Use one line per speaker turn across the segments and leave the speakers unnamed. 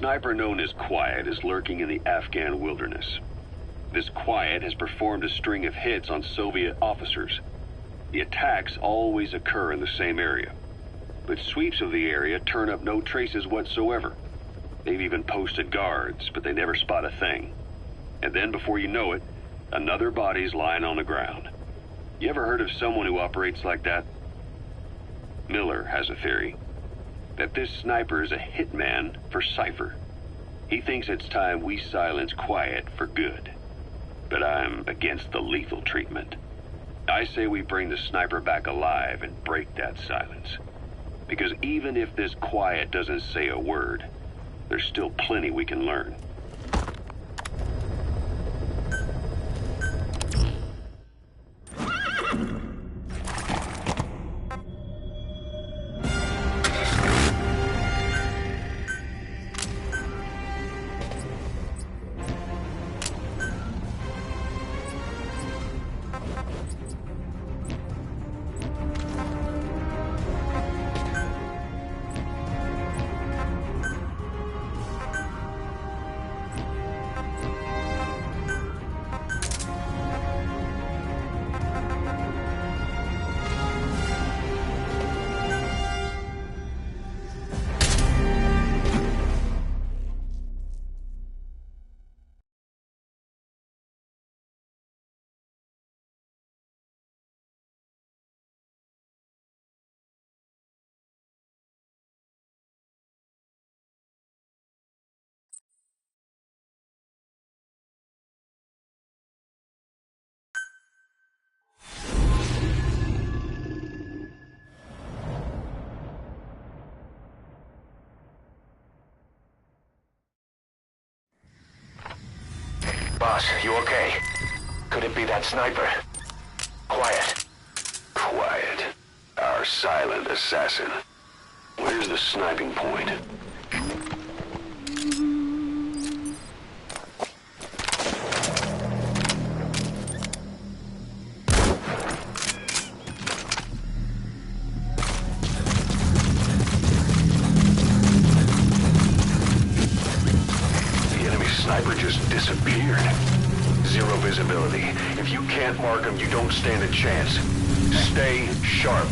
sniper known as Quiet is lurking in the Afghan wilderness. This Quiet has performed a string of hits on Soviet officers. The attacks always occur in the same area, but sweeps of the area turn up no traces whatsoever. They've even posted guards, but they never spot a thing. And then before you know it, another body's lying on the ground. You ever heard of someone who operates like that? Miller has a theory that this sniper is a hitman for Cypher. He thinks it's time we silence Quiet for good. But I'm against the lethal treatment. I say we bring the sniper back alive and break that silence. Because even if this Quiet doesn't say a word, there's still plenty we can learn.
Boss, you okay? Could it be that sniper? Quiet.
Quiet. Our silent assassin. Where's the sniping point? The enemy sniper just disappeared. Zero visibility. If you can't mark him, you don't stand a chance. Stay sharp.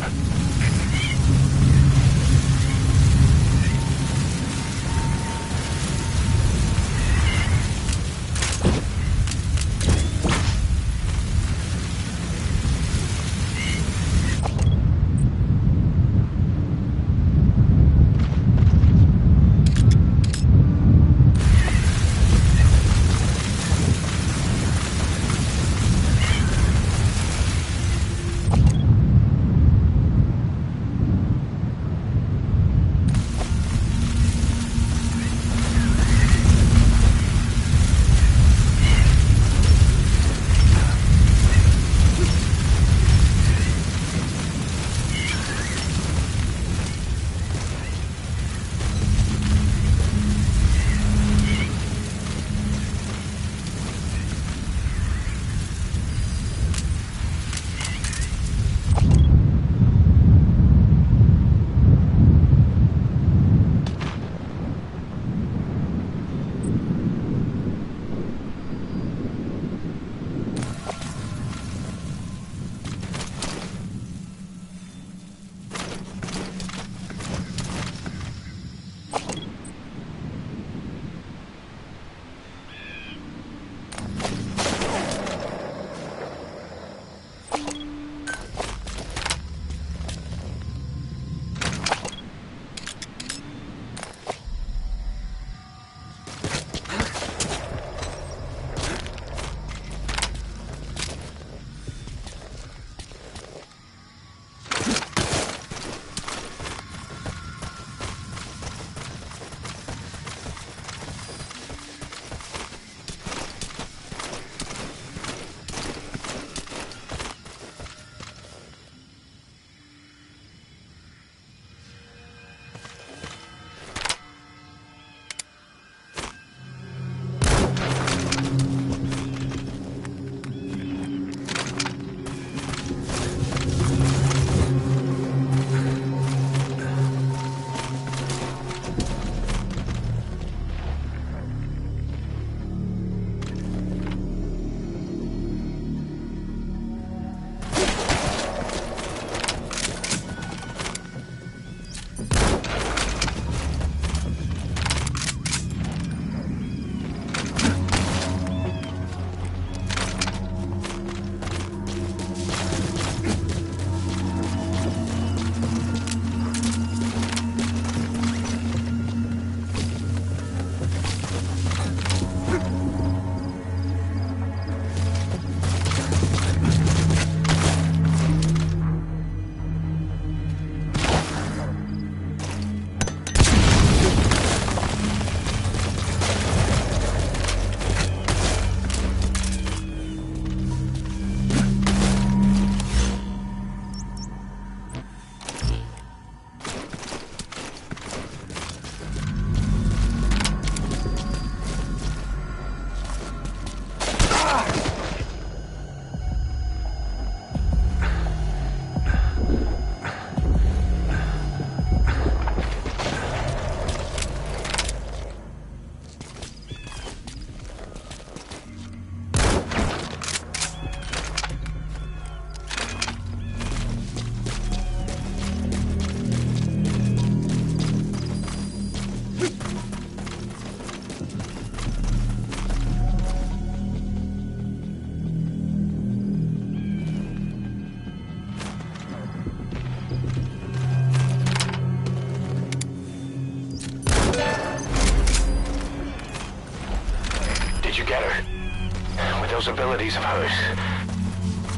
get her. With those abilities of hers.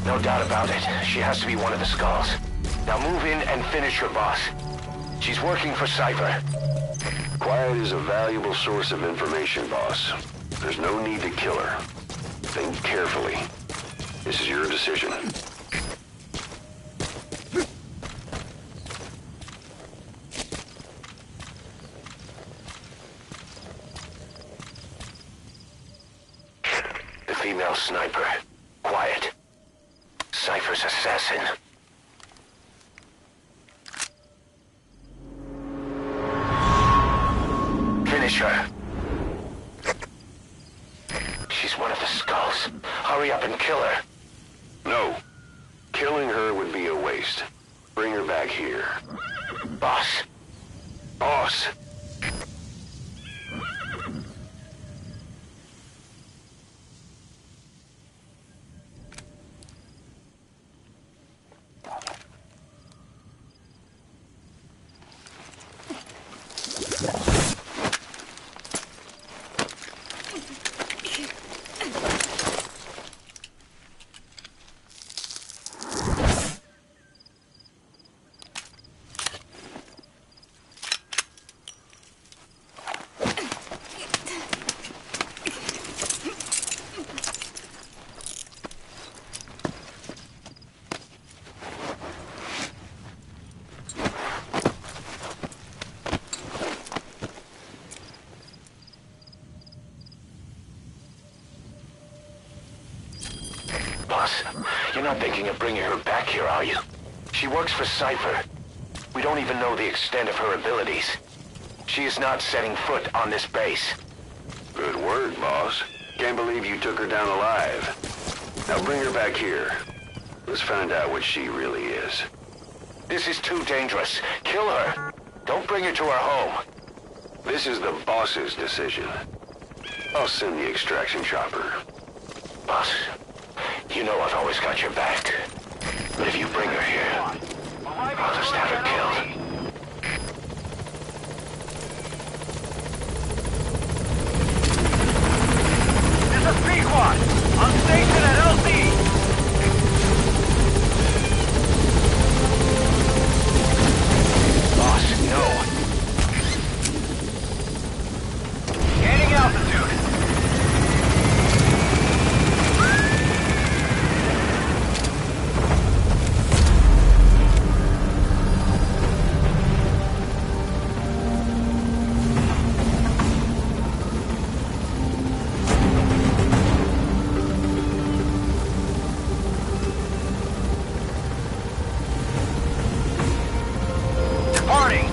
No doubt about it. She has to be one of the Skulls. Now move in and finish your boss. She's working for Cypher.
Quiet is a valuable source of information, boss. There's no need to kill her. Think carefully. This is your decision.
The female sniper. Quiet. Cypher's assassin. Finish her. She's one of the Skulls. Hurry up and kill her.
No. Killing her would be a waste. Bring her back here.
Boss.
Boss! Boss, you're not thinking of bringing her back here, are you? She works for Cypher. We don't even know the extent of her abilities. She is not setting foot on this base. Good word, boss. Can't believe you took her down alive. Now bring her back here. Let's find out what she really is.
This is too dangerous. Kill her. Don't bring her to our home.
This is the boss's decision. I'll send the extraction chopper.
Boss, you know I've always got your back. But if you bring her here, I'll just have her killed.
This is Pequod, on station at LZ.
Boss, no.
Gaining altitude. Departing.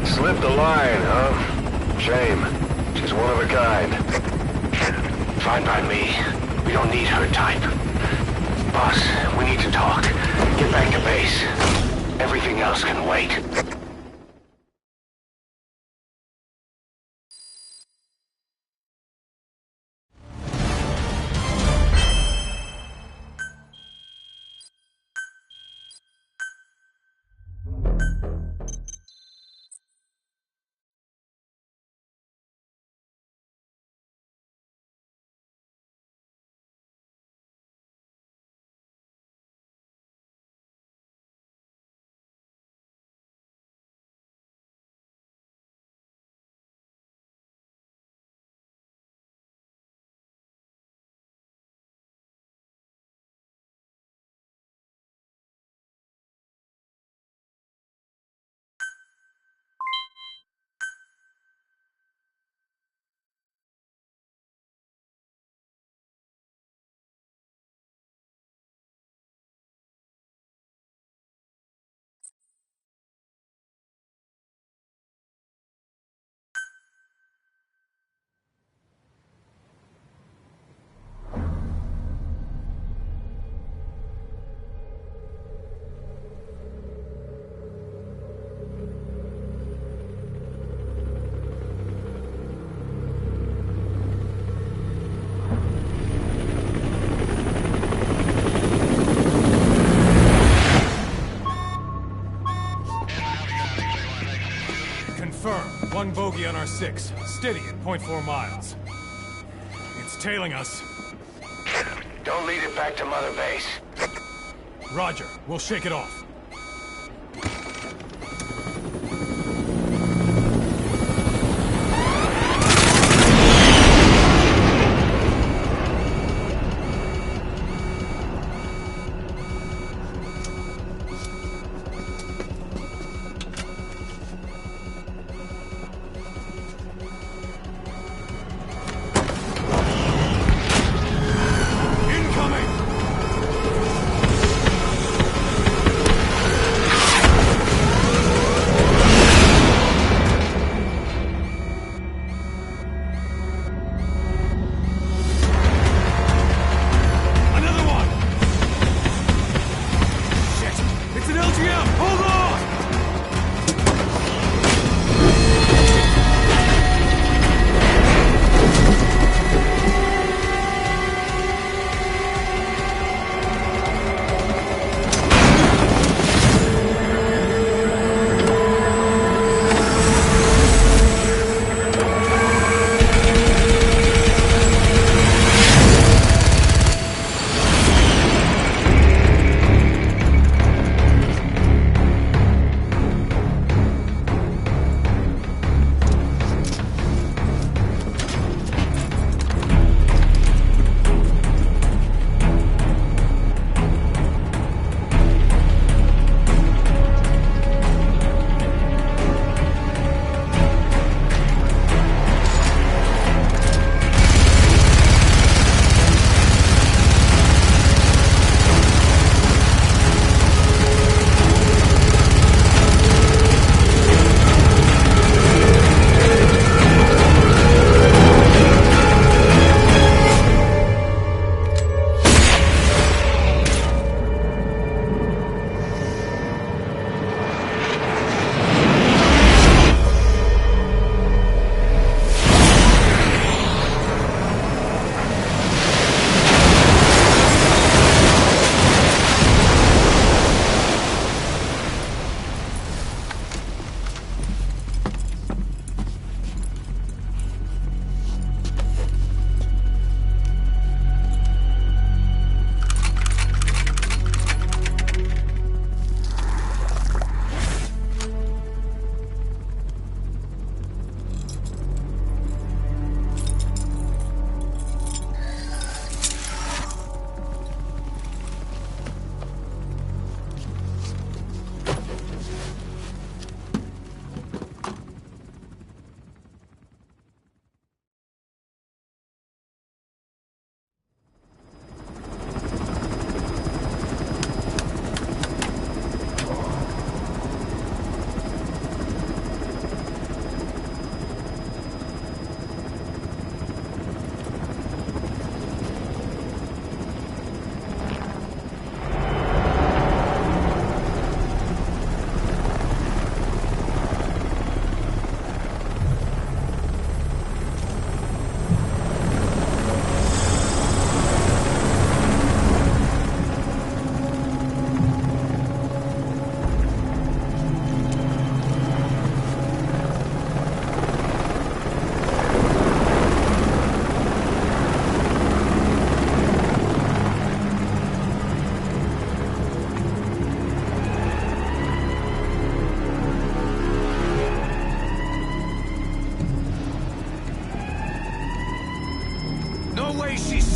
Slipped the line, huh? Shame. She's one of a kind.
Fine by me. We don't need her type. Boss, we need to talk. Get back to base. Everything else can wait.
One bogey on our 6, steady at .4 miles. It's tailing us.
Don't lead it back to Mother Base.
Roger, we'll shake it off.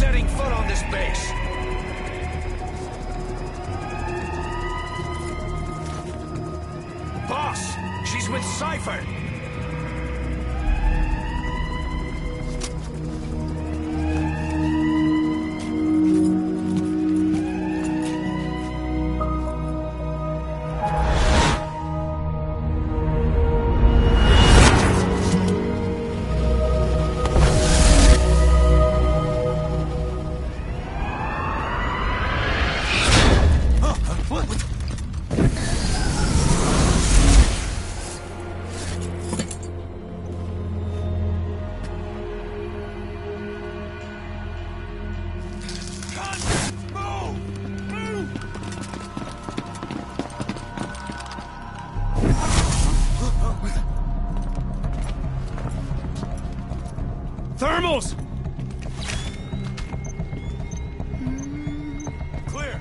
setting foot on this base. Boss, she's with Cypher.
Thermals! Clear.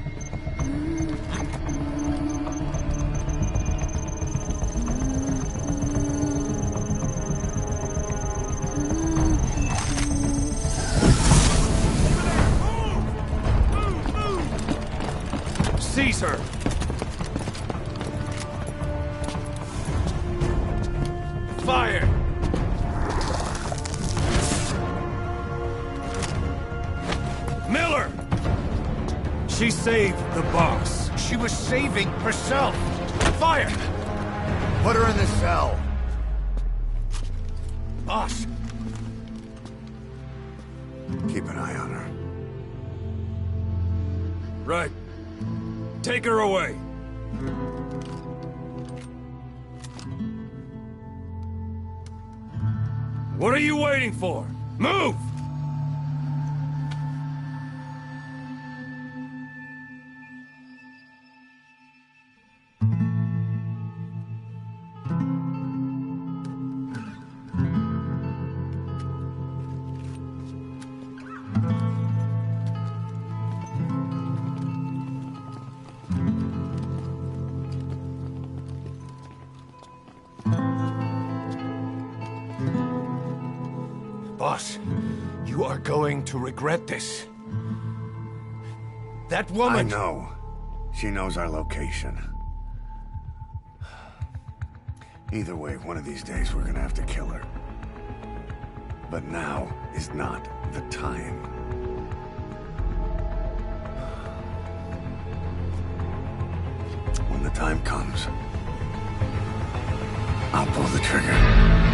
Seize her! Fire! Miller! She saved the boss.
She was saving herself.
Fire!
Put her in the cell.
Boss,
Keep an eye on her.
Right. Take her away. What are you waiting for? Move!
boss, you are going to regret this. That woman...
I know. She knows our location. Either way, one of these days we're gonna have to kill her. But now is not the time. When the time comes, I'll pull the trigger.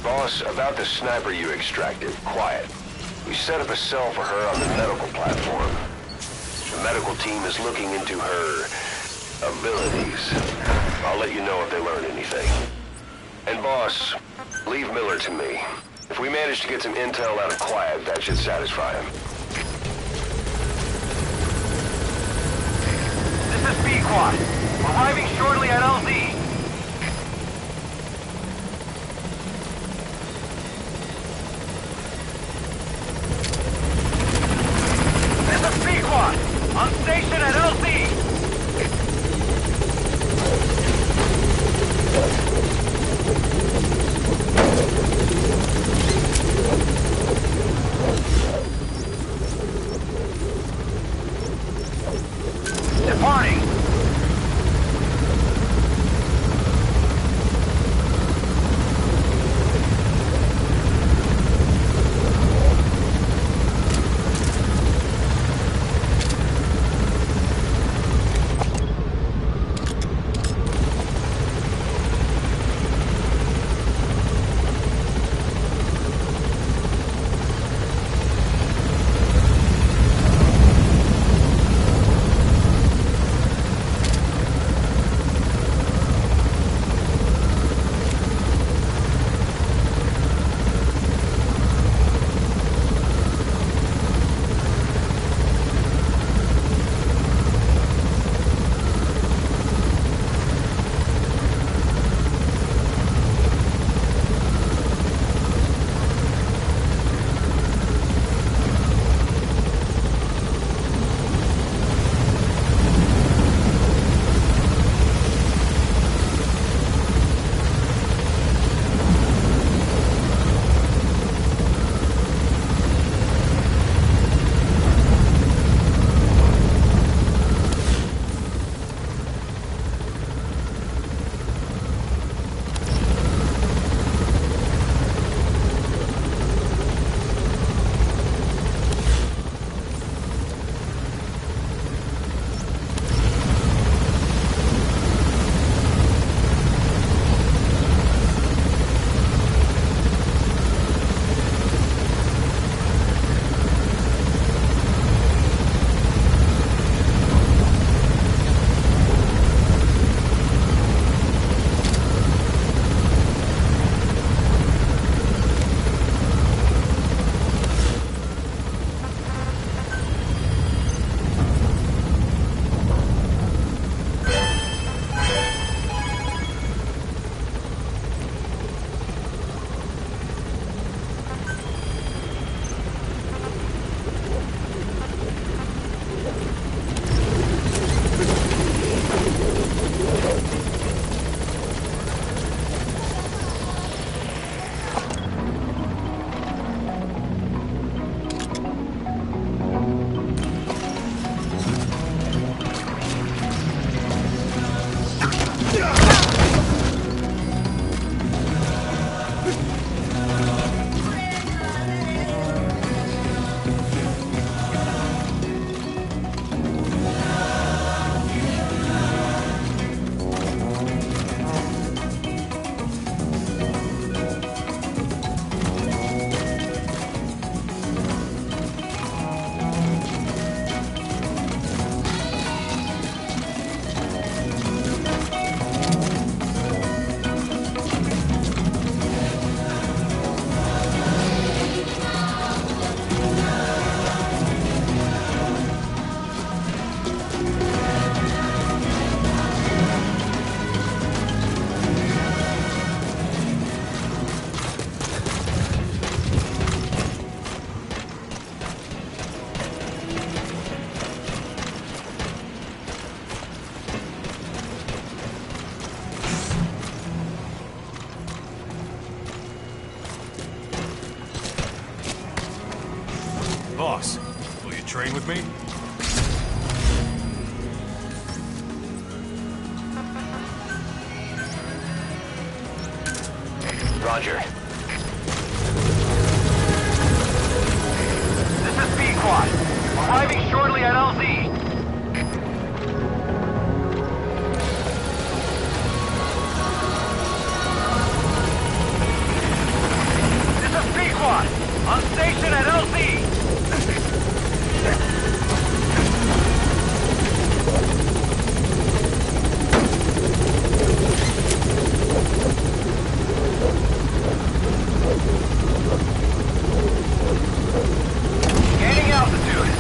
Boss, about the sniper you extracted, quiet. We set up a cell for her on the medical platform. The medical team is looking into her abilities. I'll let you know if they learn anything. And boss, leave Miller to me. If we manage to get some intel out of Quiet, that should satisfy him.
This is B-Quad. Arriving shortly at LZ. This is B-Quad. On station at LZ. Departing.
Boss, will you train with me?
Roger. This is Pequod. Arriving shortly at LZ. This is Pequod. On station at LZ. Gaining altitude.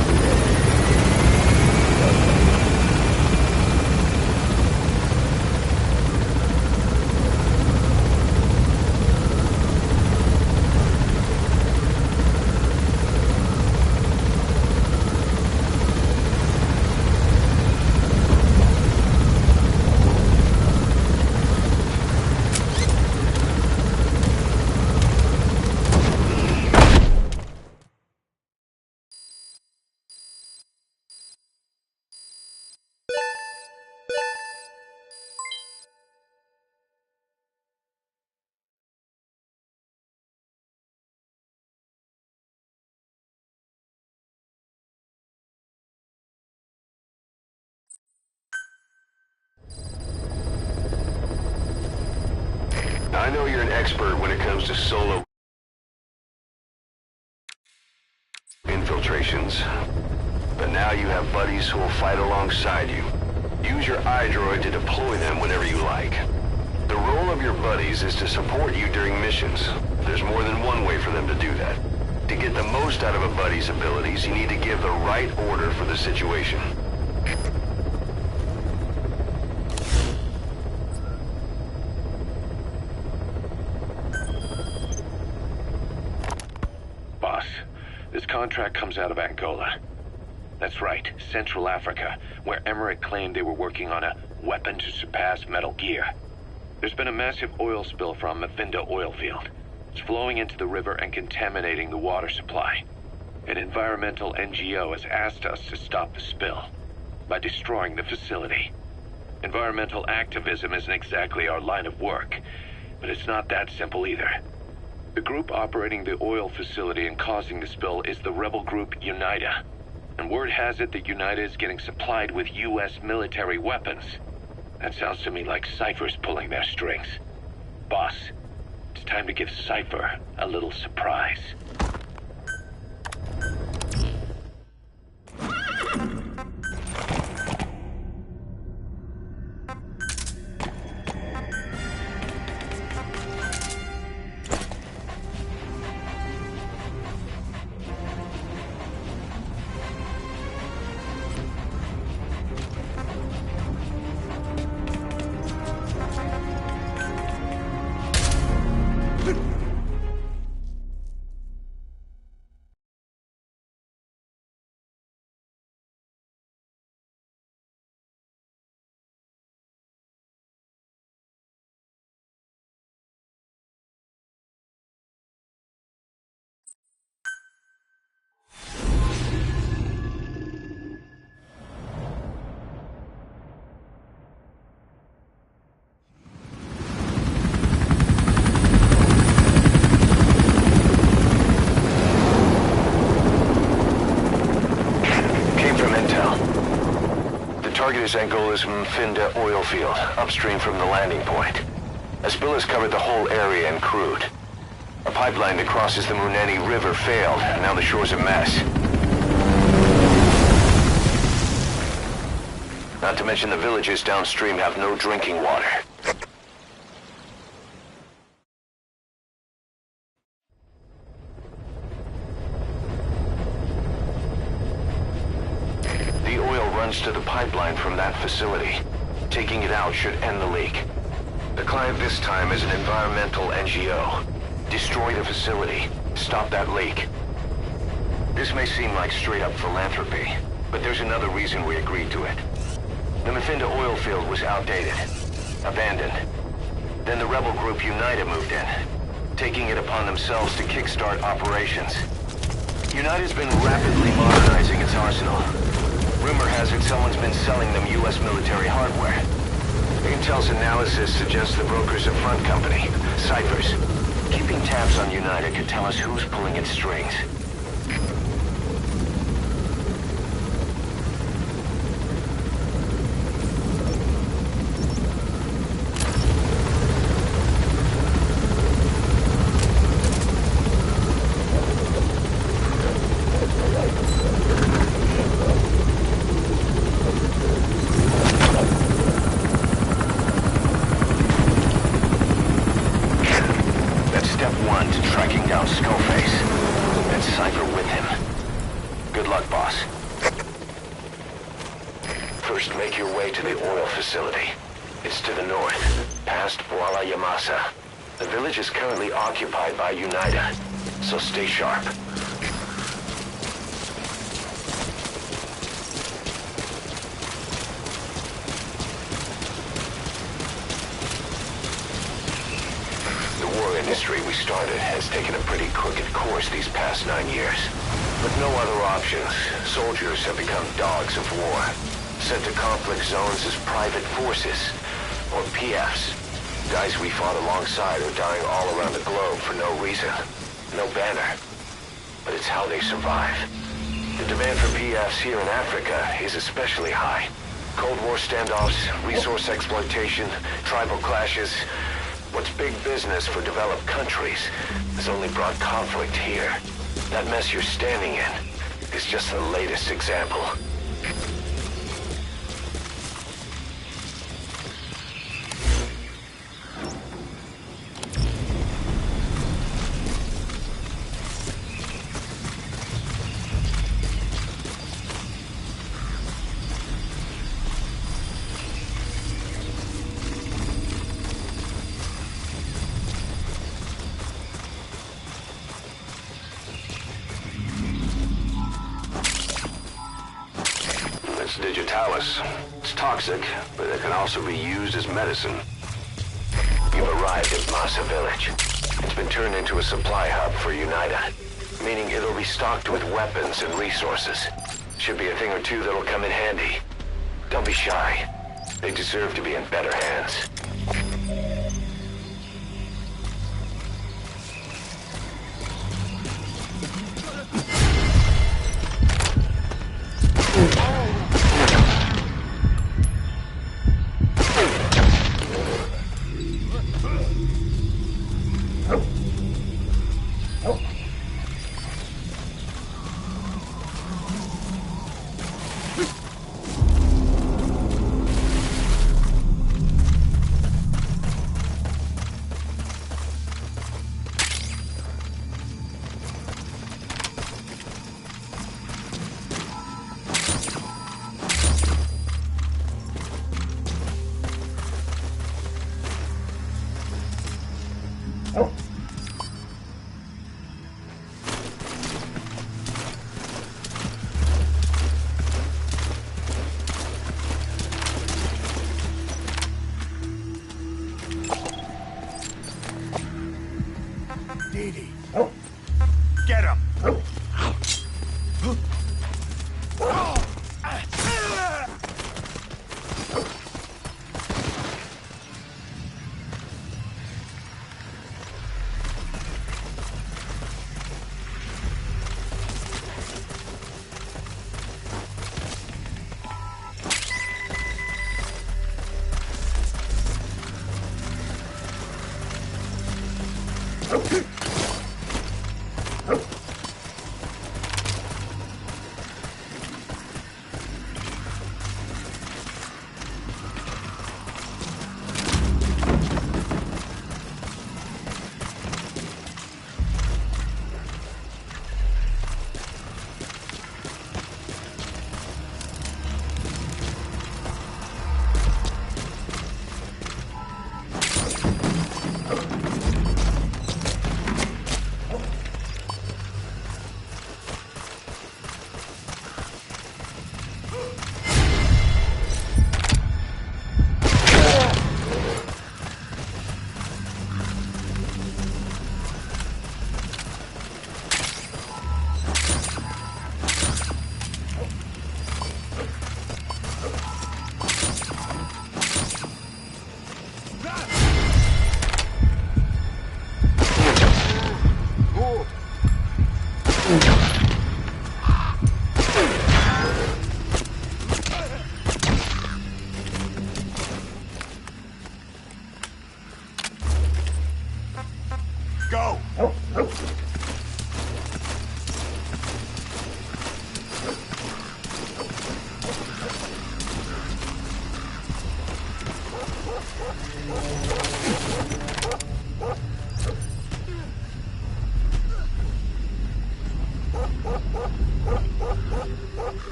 I know you're an expert when it comes to solo infiltrations, but now you have buddies who will fight alongside you. Use your iDroid to deploy them whenever you like. The role of your buddies is to support you during missions. There's more than one way for them to do that. To get the most out of a buddy's abilities, you need to give the right order for the situation.
Boss, this contract comes out of Angola. That's right, Central Africa, where Emmerich claimed they were working on a weapon to surpass Metal Gear. There's been a massive oil spill from Mfinda oil field. It's flowing into the river and contaminating the water supply. An environmental NGO has asked us to stop the spill by destroying the facility. Environmental activism isn't exactly our line of work, but it's not that simple either. The group operating the oil facility and causing the spill is the rebel group UNITA. And word has it that UNITA is getting supplied with U.S. military weapons. That sounds to me like Cypher's pulling their strings. Boss, it's time to give Cypher a little surprise.
Target is Angola's Mfinda oil field, upstream from the landing point. A spill has covered the whole area and crude. A pipeline that crosses the Muneni River failed, and now the shore's a mess. Not to mention the villages downstream have no drinking water. The oil runs to the pipeline from that facility. Taking it out should end the leak. The client this time is an environmental NGO. Destroy the facility. Stop that leak. This may seem like straight-up philanthropy, but there's another reason we agreed to it. The Mfinda oil field was outdated, abandoned. Then the rebel group UNITA moved in, taking it upon themselves to kickstart operations.
United's been rapidly modernizing its arsenal. Rumor has it someone's been selling them U.S. military hardware. Intel's analysis suggests the broker's a front company, Cyphers. Keeping tabs on United could tell us who's pulling its strings. First, make your way to the oil facility. It's to the north, past Boala Yamasa. The village is currently occupied by UNITA, so stay sharp. The war industry we started has taken a pretty crooked course these past 9 years. With no other options, soldiers have become dogs of war. Sent to conflict zones as private forces, or PFs. Guys we fought alongside are dying all around the globe for no reason. No banner. But it's how they survive. The demand for PFs here in Africa is especially high. Cold War standoffs, resource exploitation, tribal clashes. What's big business for developed countries has only brought conflict here. That mess you're standing in is just the latest example. Digitalis. It's toxic, but it can also be used as medicine. You've arrived at Masa Village. It's been turned into a supply hub for UNITA, meaning it'll be stocked with weapons and resources. Should be a thing or two that'll come in handy. Don't be shy. They deserve to be in better hands.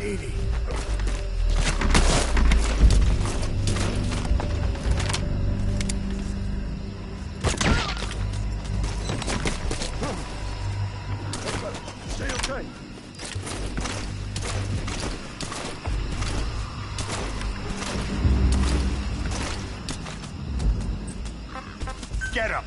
Edie.
Stay okay. Get him!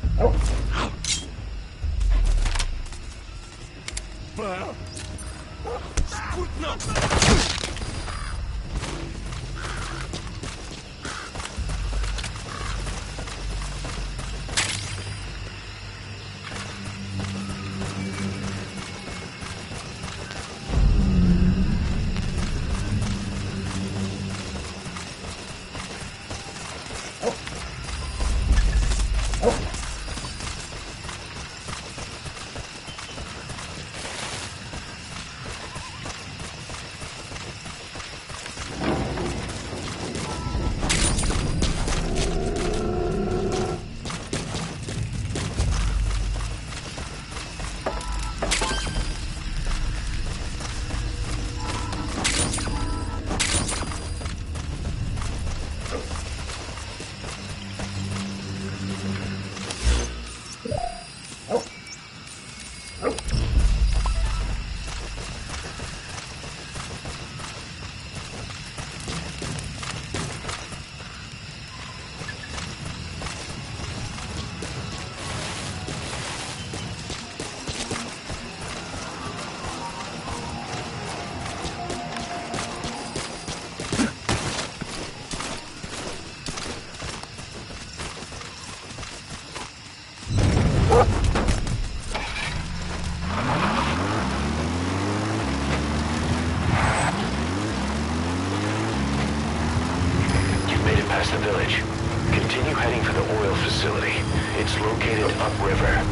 The village. Continue heading for the oil facility. It's located upriver.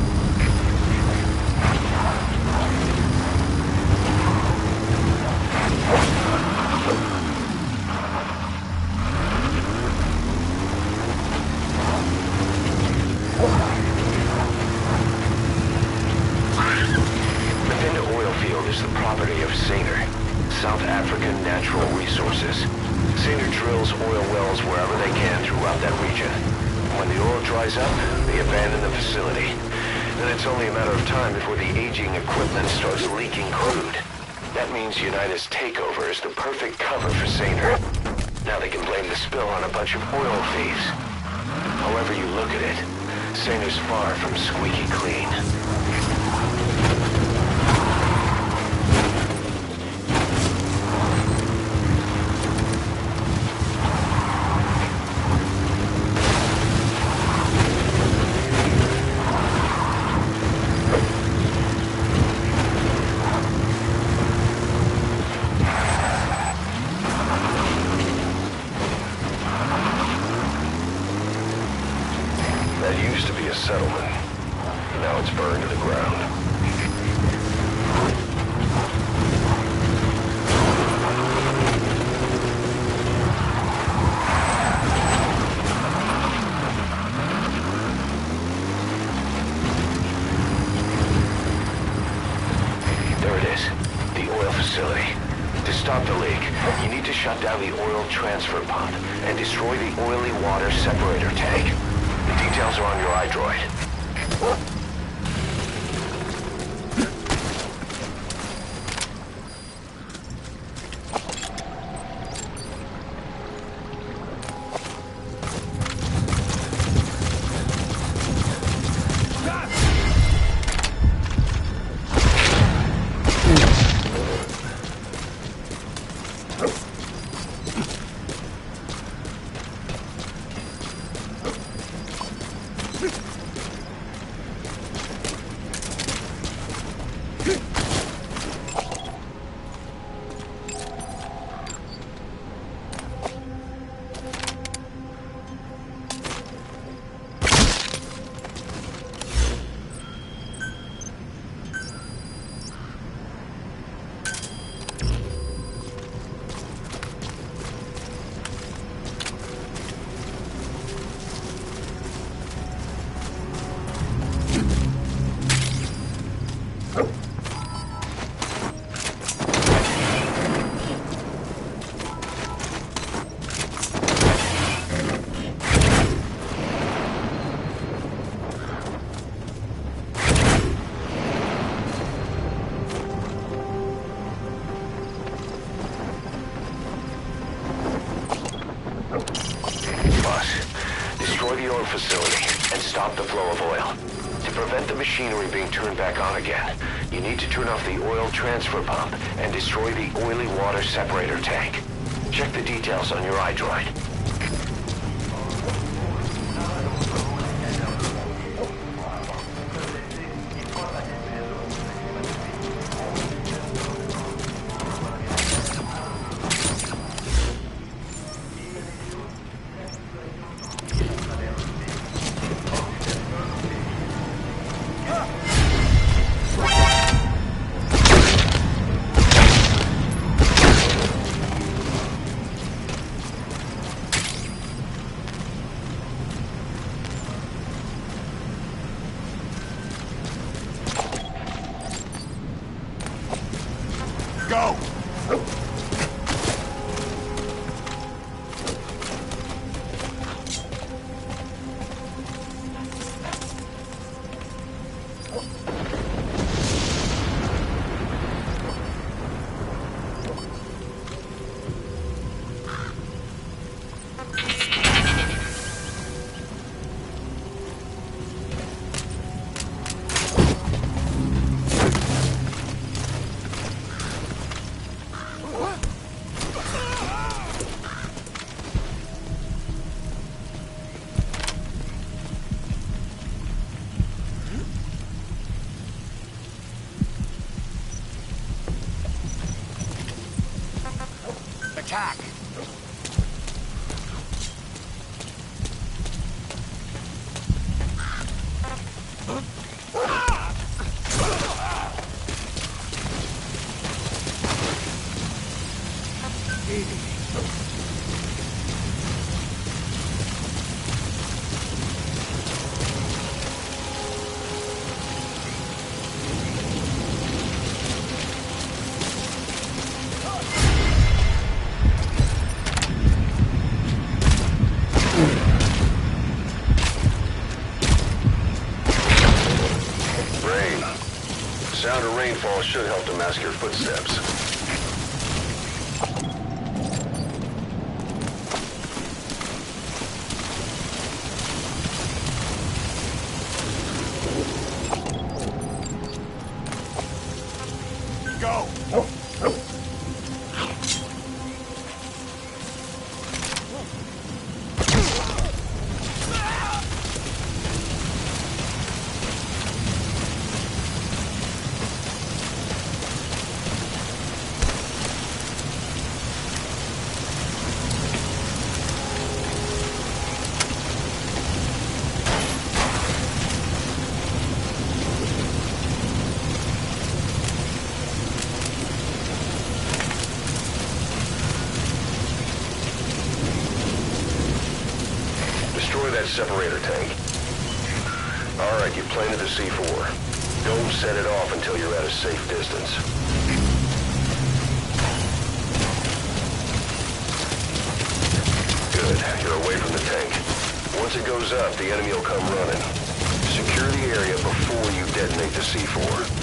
Maffinda oil field is the property of Saner, South African Natural Resources. Saner drills oil wells wherever they can throughout that region. When the oil dries up, they abandon the facility. Then it's only a matter of time before the aging equipment starts leaking crude. That means United's takeover is the perfect cover for Saner. Now they can blame the spill on a bunch of oil thieves. However you look at it, Saner's far from squeaky clean.
That used to be a settlement. Now it's burned to the ground.
There it is. The oil facility. To stop the leak, you need to shut down the oil transfer pump and destroy the oily water separator tank. The details are on your iDroid. stop the flow of oil. To prevent the machinery being turned back on again, you need to turn off the oil transfer pump and destroy the oily water separator tank. Check the details on your iDroid.
Go! Attack!
Sound of rainfall should help to mask your footsteps.
Go!
Destroy that separator tank. Alright, you planted the C4. Don't set it off until you're at a safe distance. Good, you're away from the tank. Once it goes up, the enemy will come running. Secure the area before you detonate the C4.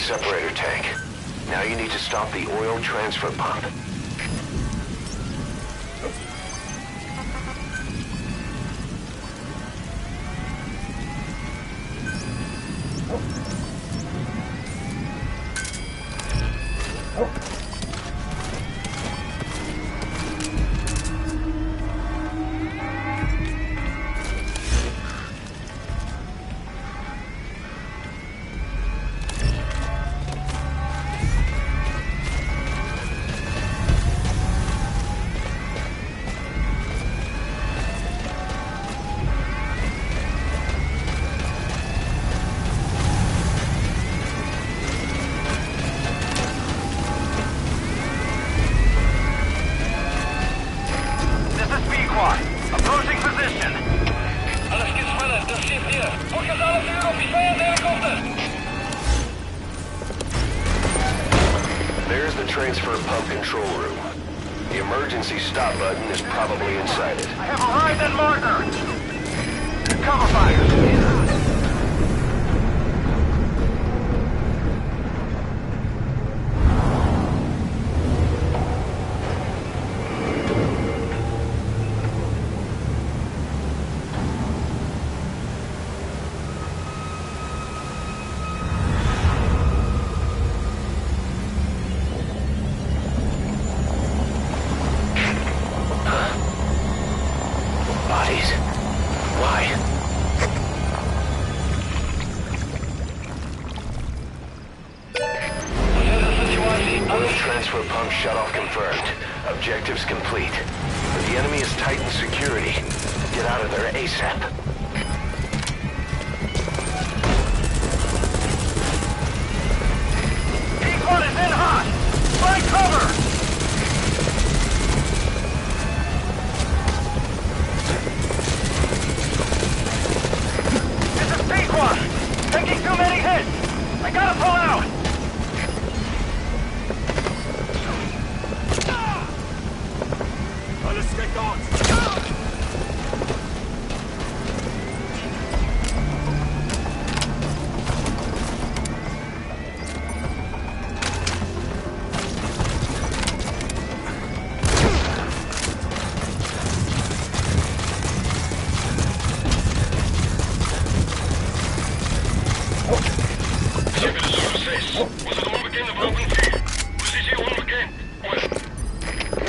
Separator tank. Now you need to stop the oil transfer pump. transfer pump control room. The emergency stop button is probably inside it.
I have arrived at marker! Cover fire!
Transfer pump shutoff confirmed. Objectives complete. But the enemy has tightened security. Get out of there ASAP.
P1 is in hot! Find cover! This is P1! Taking too many hits! I gotta pull out!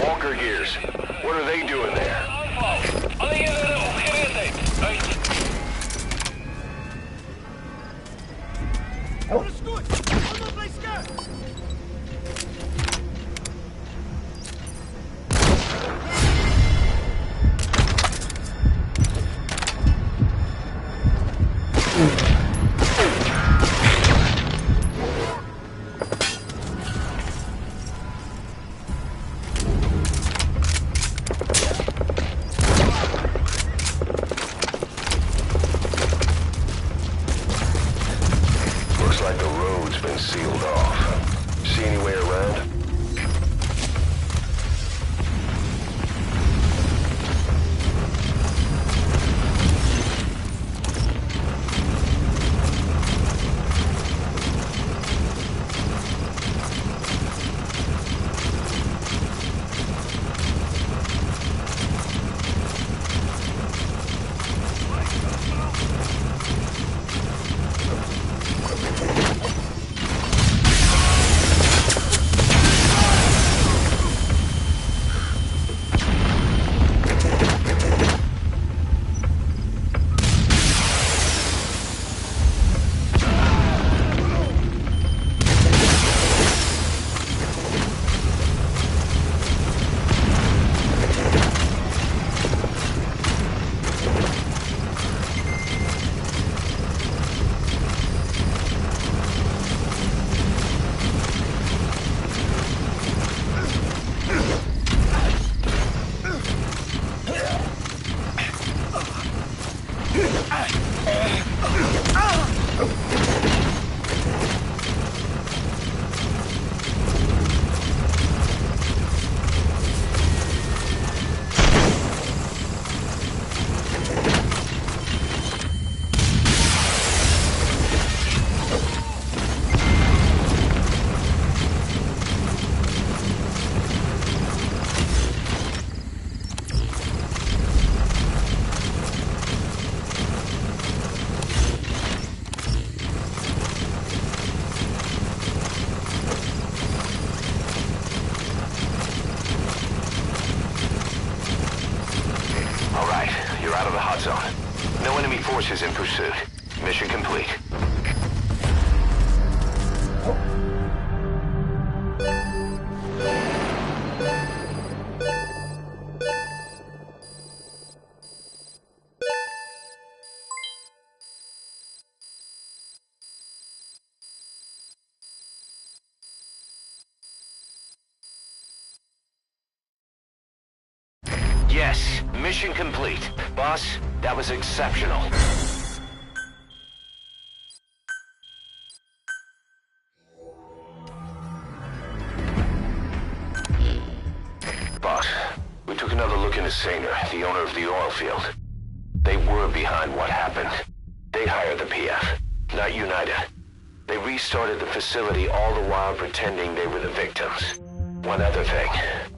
Walker gears. What are they doing there? Looks like the road's been sealed off. See any way around? Out of the hot zone. No enemy forces in pursuit. Mission complete. Yes, mission complete. Boss, that was exceptional.
Saynor, the owner of the oil field. They were behind what happened. They hired the PF, not United. They restarted the facility all the while pretending they were the victims. One other thing.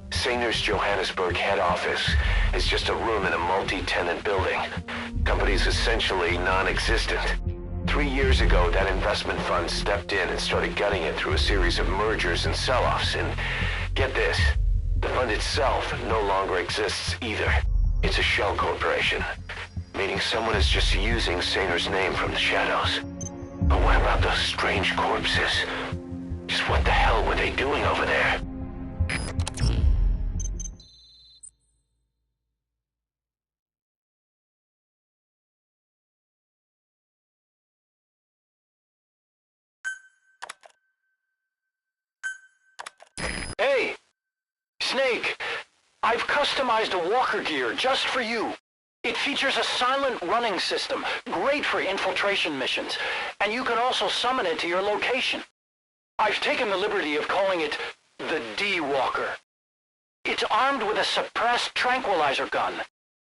Saynor's Johannesburg head office is just a room in a multi-tenant building. Company's essentially non-existent. 3 years ago, that investment fund stepped in and started gutting it through a series of mergers and sell-offs. And get this, the fund itself no longer exists either. It's a shell corporation, meaning someone is just using Saynor's name from the shadows. But what about those strange corpses? Just what the hell were they doing over there? Hey! Snake! I've customized a walker gear just for you. It features a silent running system, great for infiltration missions, and you can also summon it to your location. I've taken the liberty of calling it the D-Walker. It's armed with a suppressed tranquilizer gun.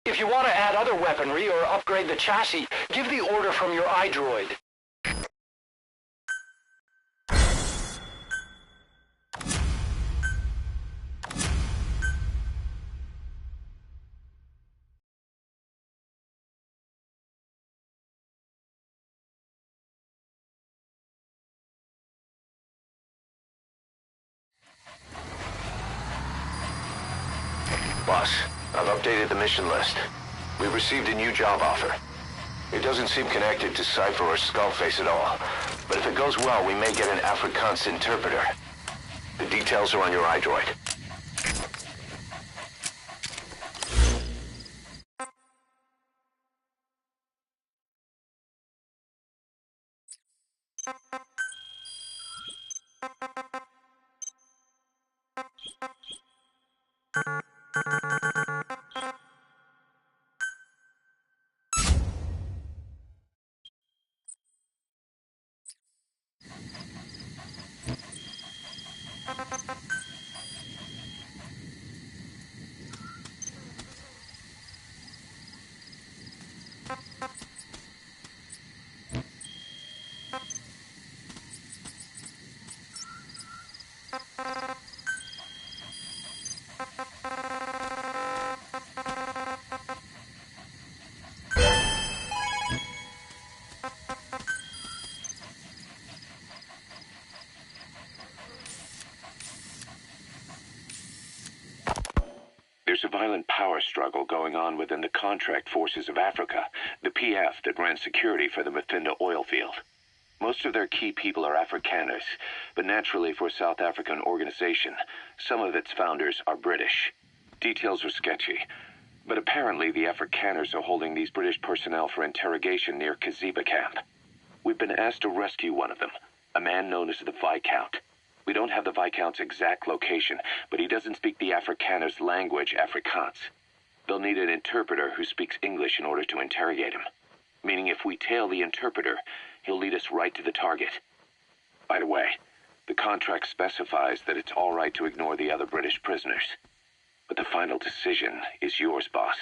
If you want to add other weaponry or upgrade the chassis, give the order from your iDroid. Boss, I've updated the mission list. We've received a new job offer. It doesn't seem connected to Cypher or Skullface at all, but if it goes well, we may get an Afrikaans interpreter. The details are on your iDroid.
There's a violent power struggle going on within the Contract Forces of Africa, the PF that ran security for the Muffinda oil field. Most of their key people are Afrikaners, but naturally for a South African organization, some of its founders are British. Details are sketchy, but apparently the Afrikaners are holding these British personnel for interrogation near Kaziba camp. We've been asked to rescue one of them, a man known as the Viscount. We don't have the Viscount's exact location, but he doesn't speak the Afrikaners' language, Afrikaans. They'll need an interpreter who speaks English in order to interrogate him. Meaning if we tail the interpreter, he'll lead us right to the target. By the way, the contract specifies that it's all right to ignore the other British prisoners. But the final decision is yours, boss.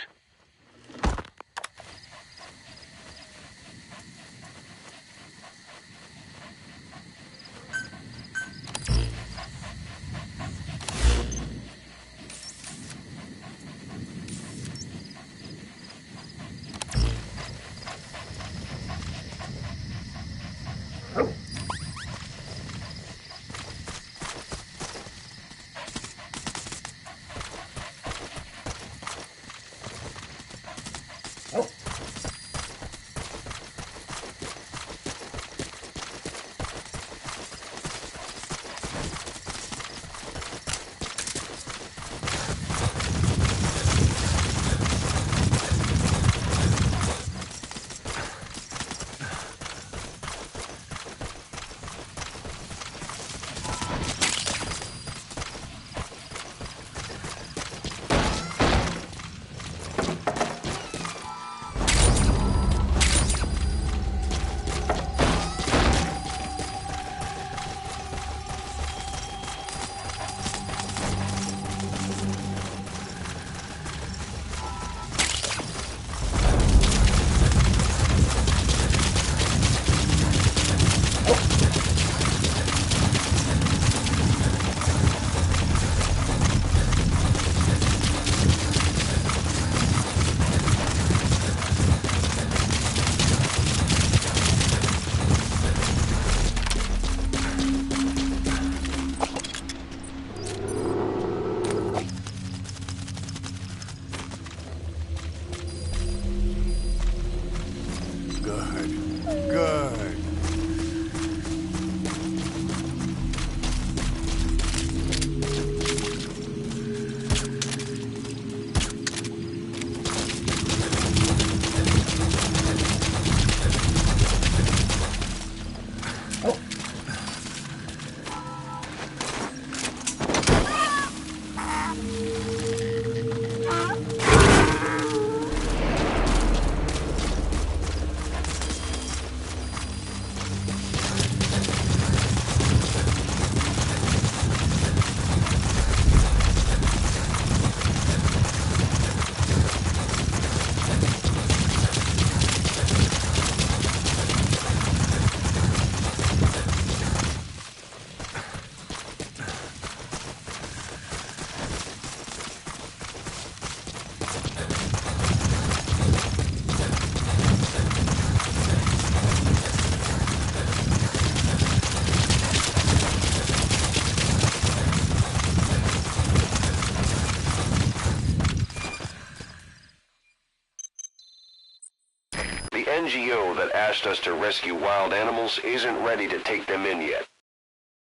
NGO that asked us to rescue wild animals isn't ready to take them in yet.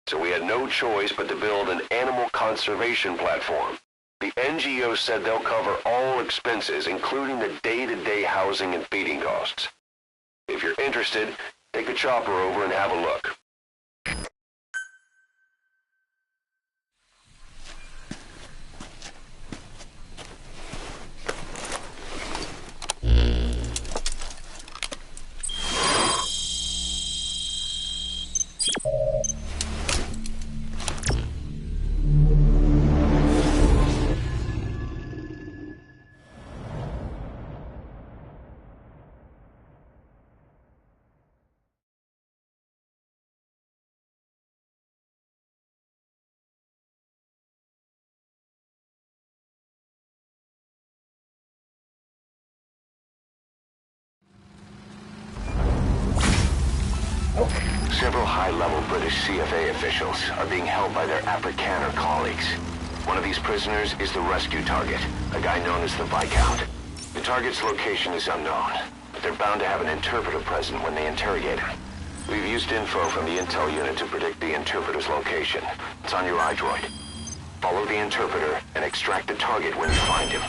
So we had no choice but to build an animal conservation platform. The NGO said they'll cover all expenses, including the day-to-day housing and feeding costs. If you're interested, take a chopper over and have a look.
Several high-level British CFA officials are being held by their Afrikaner colleagues. One of these prisoners is the rescue target, a guy known as the Viscount. The target's location is unknown, but they're bound to have an interpreter present when they interrogate him. We've used info from the intel unit to predict the interpreter's location. It's on your iDroid. Follow the interpreter and extract the target when you find him.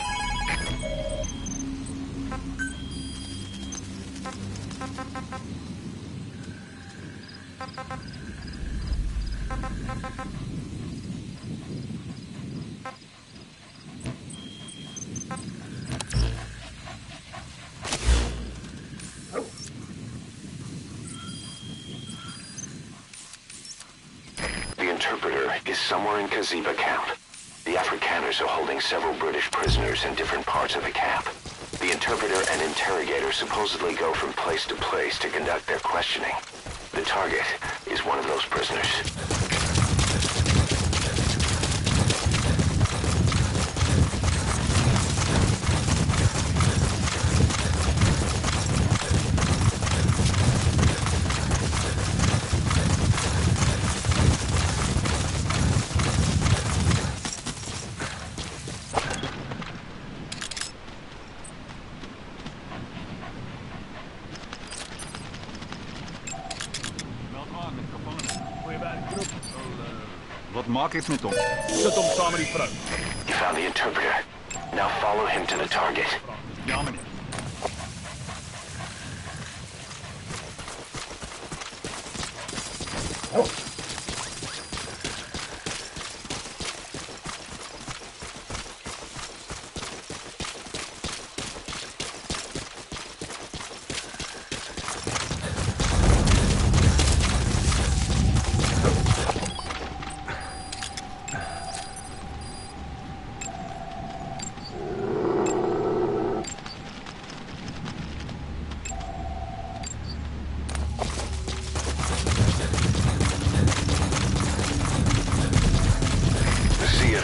The interpreter is somewhere in Kaziba camp. The Afrikaners are holding several British prisoners in different parts of the camp. The interpreter and interrogator supposedly go from place to place to conduct their questioning. The target is one of those prisoners.
Wat maak ik met hom? Sit hom saam met die vrou.
You found the interpreter. Now follow him to the target.
Ja, meneer.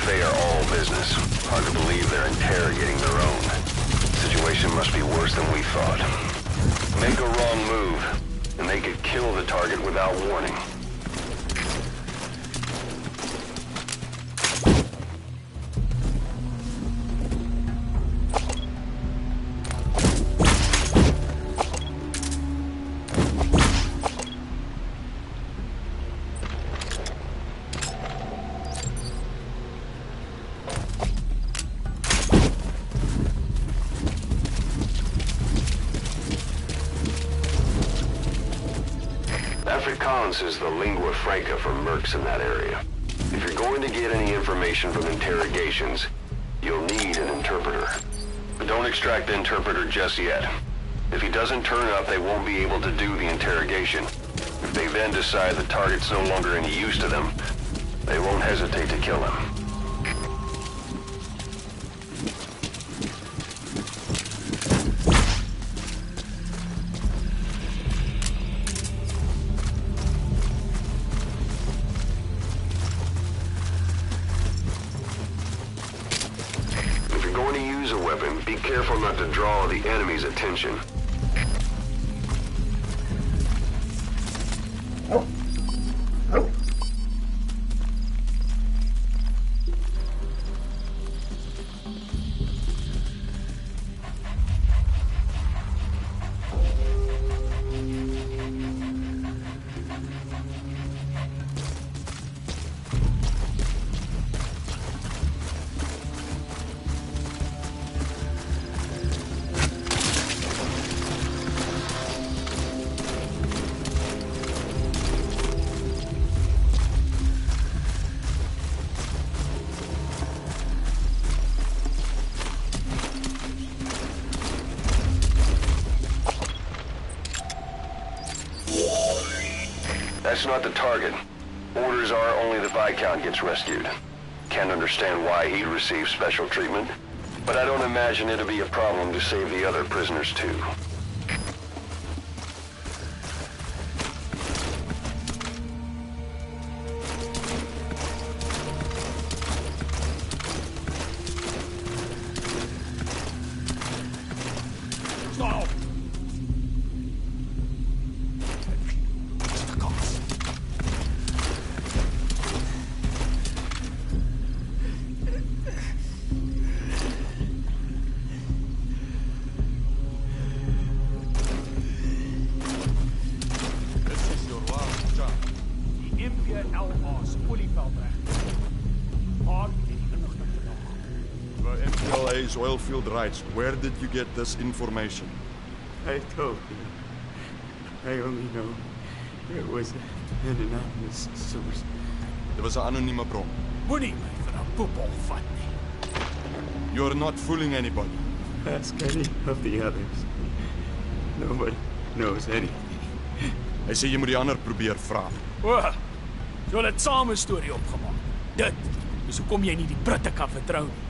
They are all business. Hard to believe they're interrogating their own. The situation must be worse than we thought. Make a wrong move, and they could kill the target without warning. Afrikaans is the lingua franca for mercs in that area. If you're going to get any information from interrogations, you'll need an interpreter. But don't extract the interpreter just yet. If he doesn't turn up, they won't be able to do the interrogation. If they then decide the target's no longer any use to them, they won't hesitate to kill him. Going to use a weapon, be careful not to draw the enemy's attention. That's not the target. Orders are only the Viscount gets rescued. Can't understand why he'd receive special treatment, but I don't imagine it'll be a problem to save the other prisoners too.
Stop!
MPLA's oilfield rights. Where did you get this information?
I told you. I only know it was an anonymous source.
Dit was 'n anonieme bron.
Moenie my vir 'n poepel vat nie.
You're not fooling anybody.
Ask any of the others. Nobody knows anything.
Hy sê jy moet die ander probeer vra.
O, so hulle het saam 'n storie opgemaak. Dit is hoekom jy nie die Britte kan vertrou nie.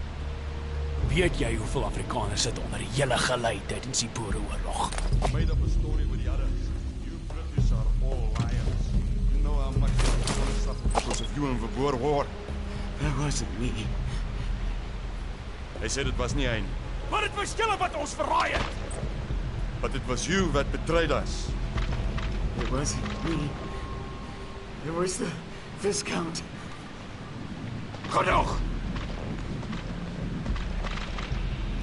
Weet jy hoeveel Afrikaners sit onder die hele gelei tydens die Boereoorlog?
Made up a story with the others. You British are all liars. You know how much you suffer because of you and the Boer War.
That wasn't me.
Hy sê dit was nie hy nie.
Maar dit was julle wat ons verraai het.
But it was you that betrayed us.
It wasn't me. It was the Viscount.
Genoeg!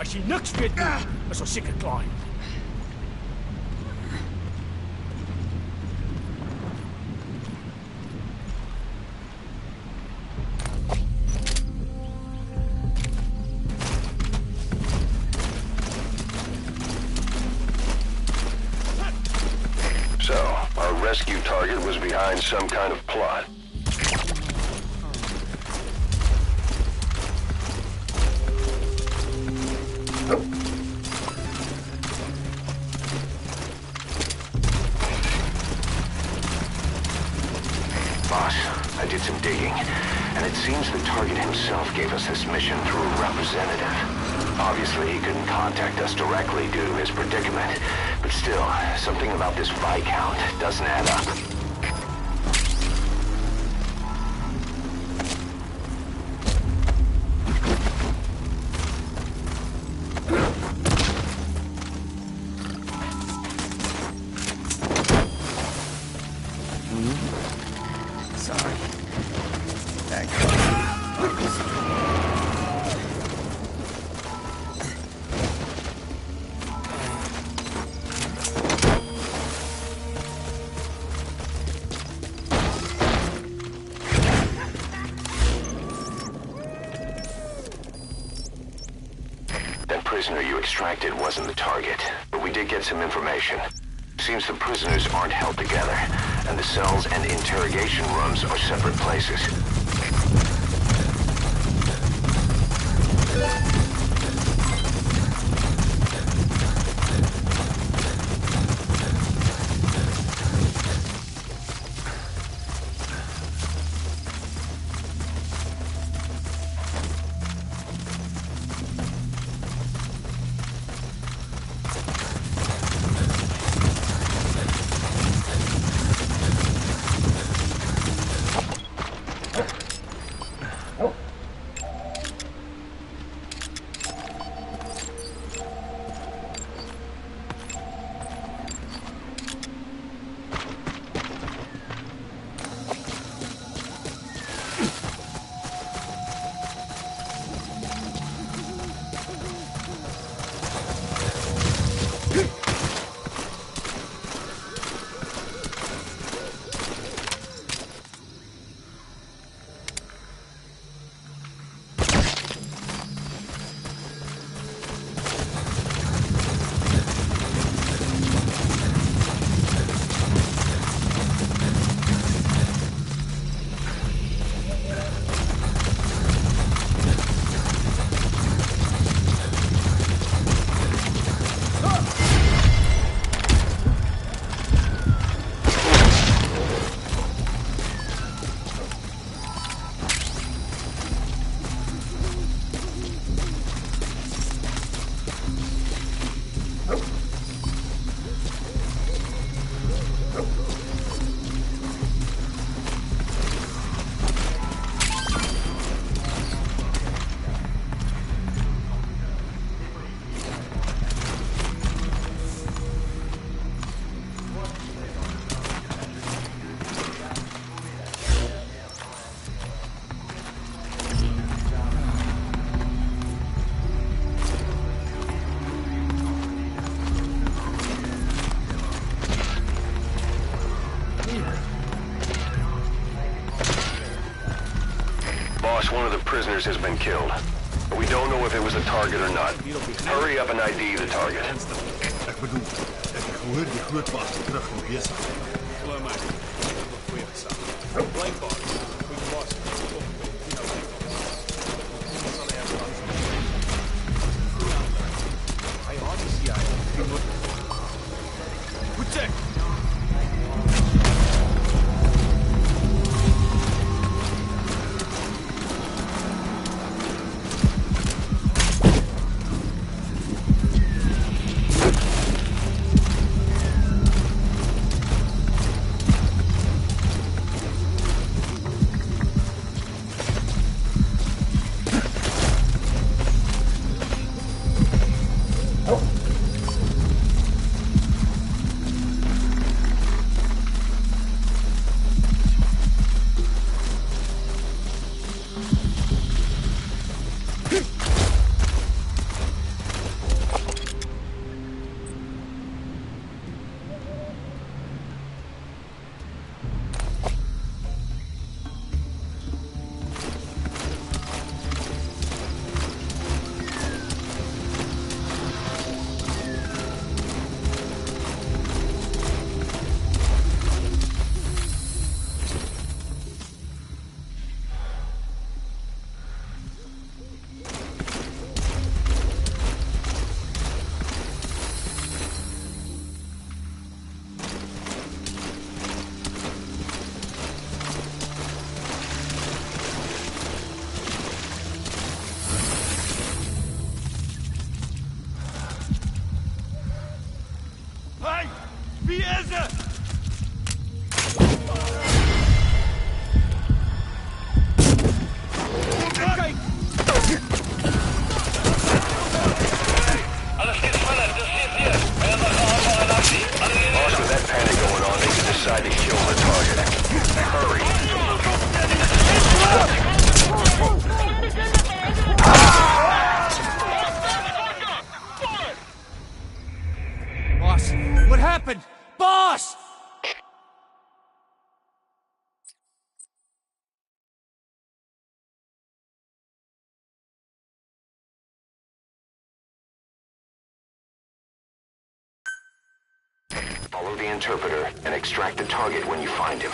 As jy niks weet nie, is ons seker klaar.
So, our rescue target was behind some kind of plot.
Boss, I did some digging, and it seems the target himself gave us this mission through a representative. Obviously, he couldn't contact us directly due to his predicament, but still, something about this Viscount doesn't add up.
Sorry. Thanks.
That prisoner you extracted wasn't the target, but we did get some information. Seems the prisoners aren't held together, and the cells and interrogation rooms are separate places.
officers has been killed. We don't know if it was the target or not. Hurry up and ID the target.
Ek bedoel, ek het gehoor die groot baas is terug en besig.
Glo my, dit is 'n goeie saak. Blykbaar, die baas is op. Hy haat die CIA. Goed check. Wie is het? Kijk!
Alles geht schneller, das steht hier. Boss, with that panic going on, they can decide to kill the target. Hurry.
Boss, what happened? Boss!
Follow the interpreter and extract the target when you find him.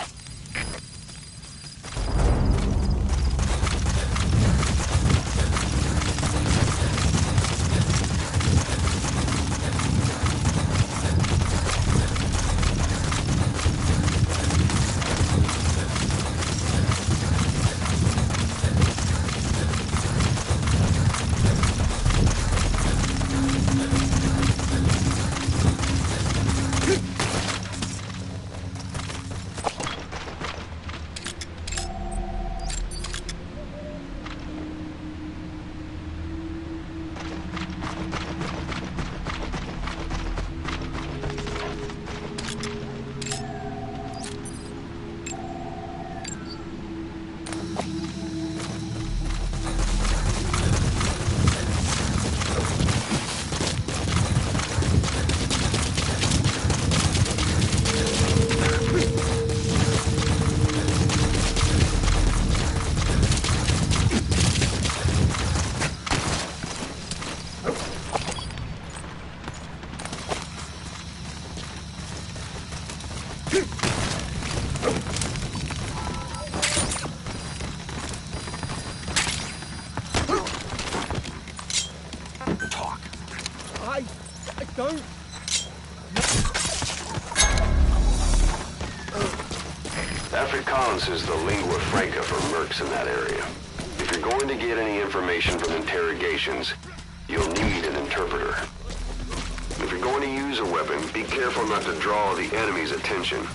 Don't.
Afrikaans is the lingua franca for mercs in that area. If you're going to get any information from interrogations, you'll need an interpreter. If you're going to use a weapon, be careful not to draw the enemy's attention.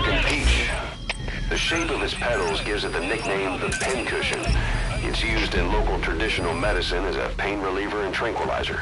American peach. The shape of its petals gives it the nickname the pincushion. It's used in local traditional medicine as a pain reliever and tranquilizer.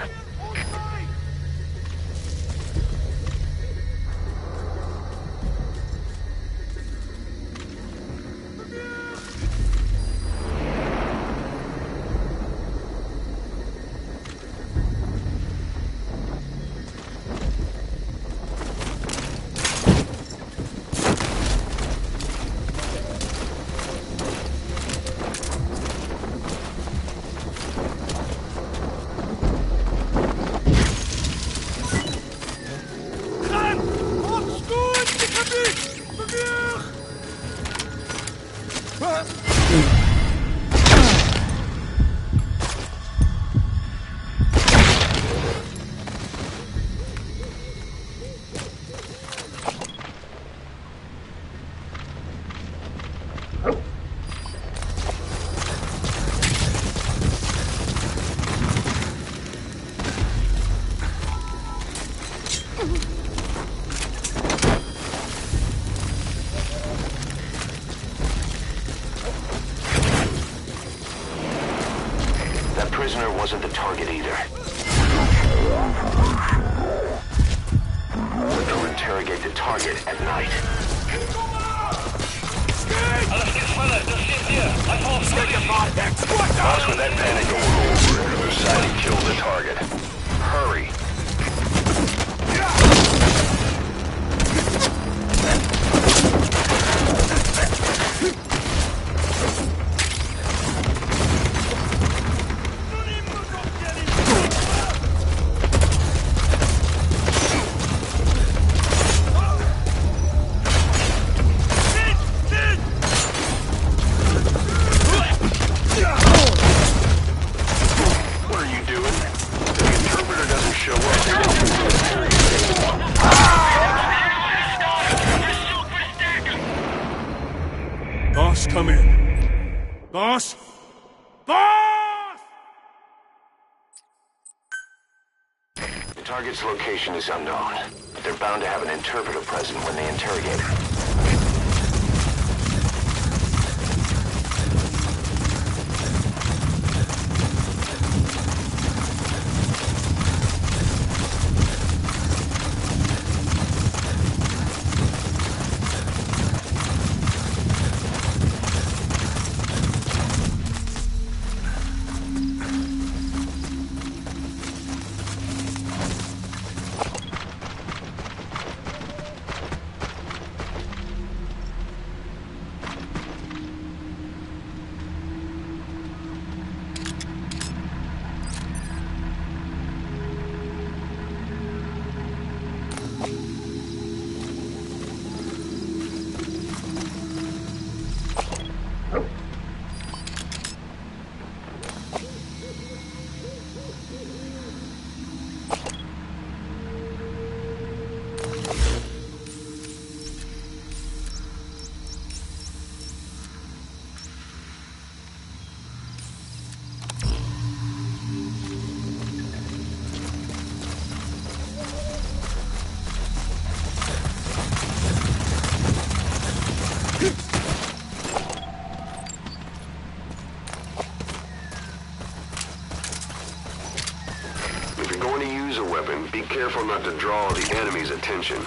That prisoner wasn't the target either. We're to interrogate the target at night. Boss, with that panic over, decided to kill the target. Hurry.
Boss, come in. Boss? Boss!
The target's location is unknown, but they're bound to have an interpreter present when they interrogate her. If you're going to use a weapon, be careful not to draw the enemy's attention.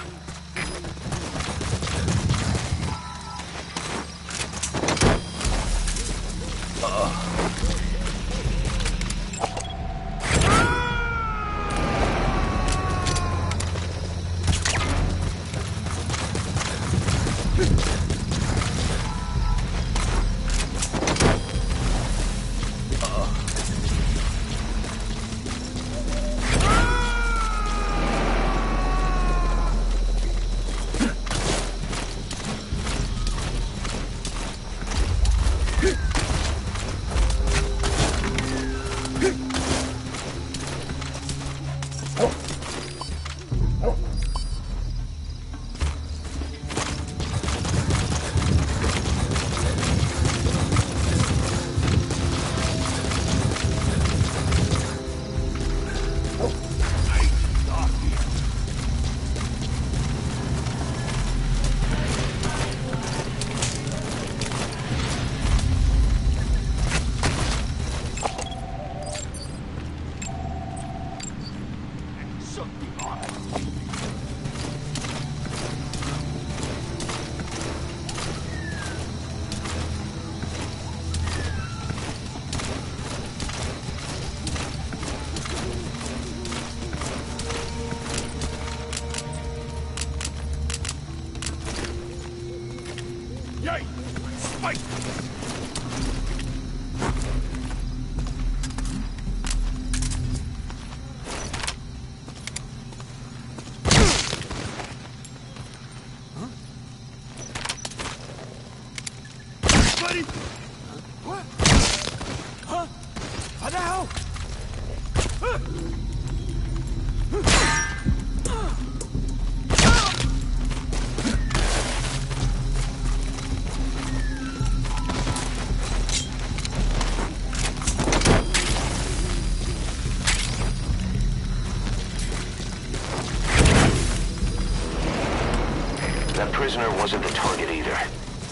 Jy! Spyt!
Buddy! What? Huh? What the hell?
That prisoner wasn't the target either.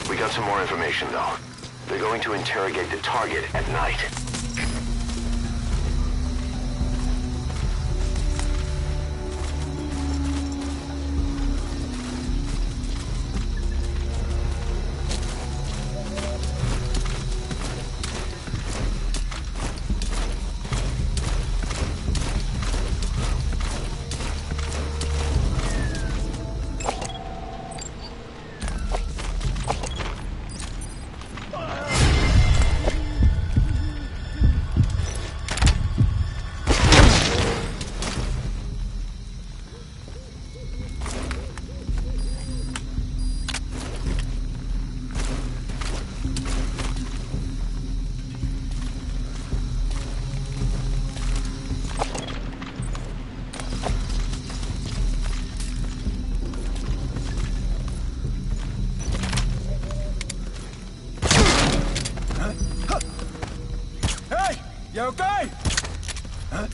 We got some more information, though. They're going to interrogate the target at night.
You okay? Huh?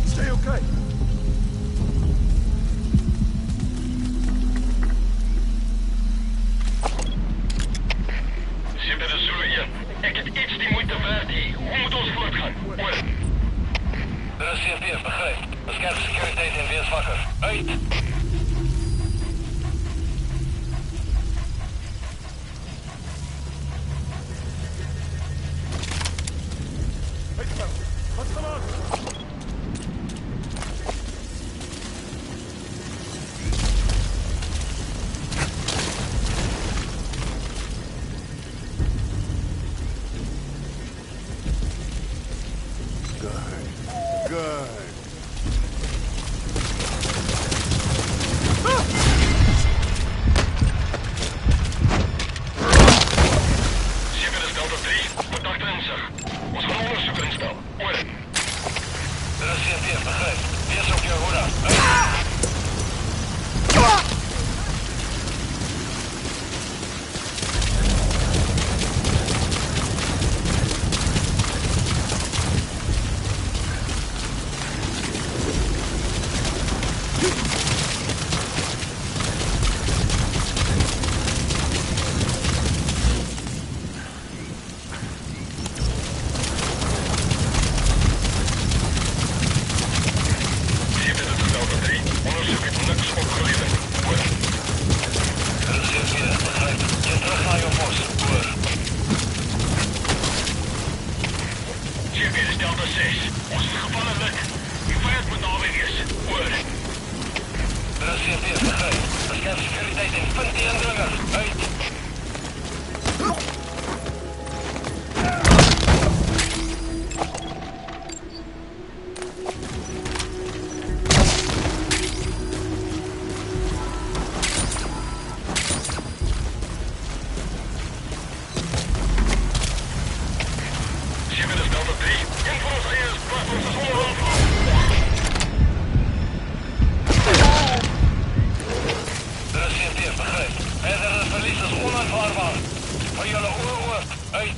Stay okay.
Super de Zulu hier. Ik heb iets die moeite waard hier. Hoe moet ons voortgaan? Over. De CFDF, begrijp. Bescherm securiteit en wees wakker. Uit!
What's the matter?
Good.
is, begryp. Verdere verlies is onaanvaardbaar. Van jullie oor, uit.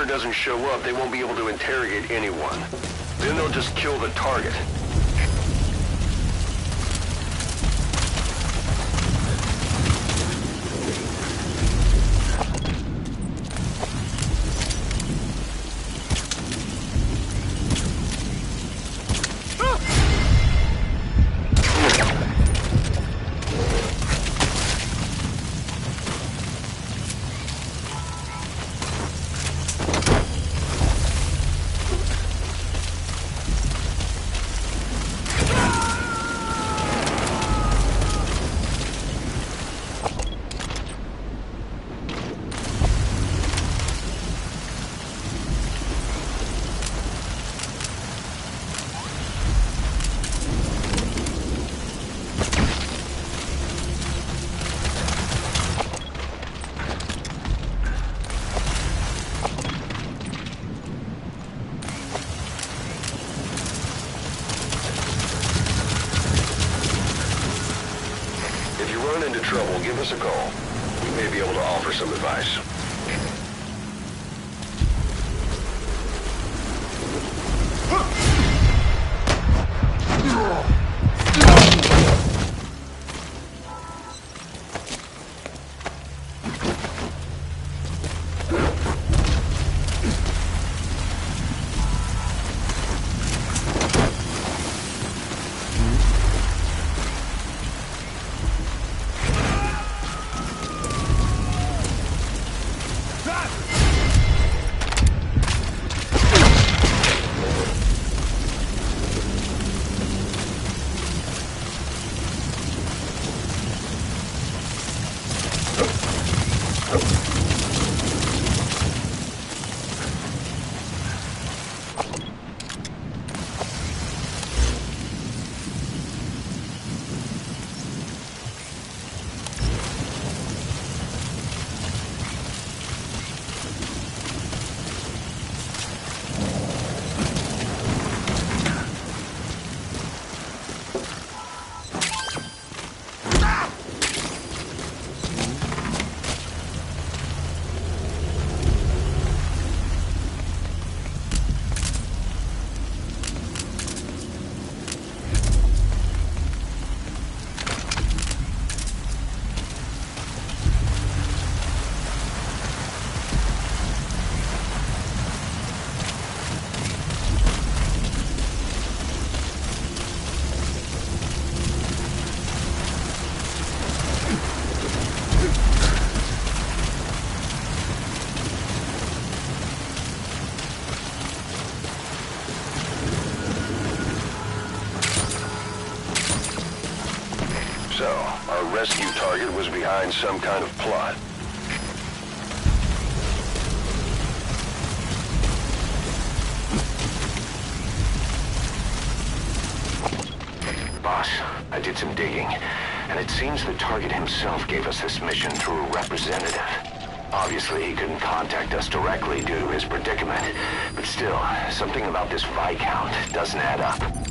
Doesn't show up, they won't be able to interrogate anyone. Then they'll just kill the target. Give us a call. We may be able to offer some advice. So, our rescue target was behind some kind of plot.
Boss, I did some digging, and it seems the target himself gave us this mission through a representative. Obviously, he couldn't contact us directly due to his predicament, but still, something about this Viscount doesn't add up.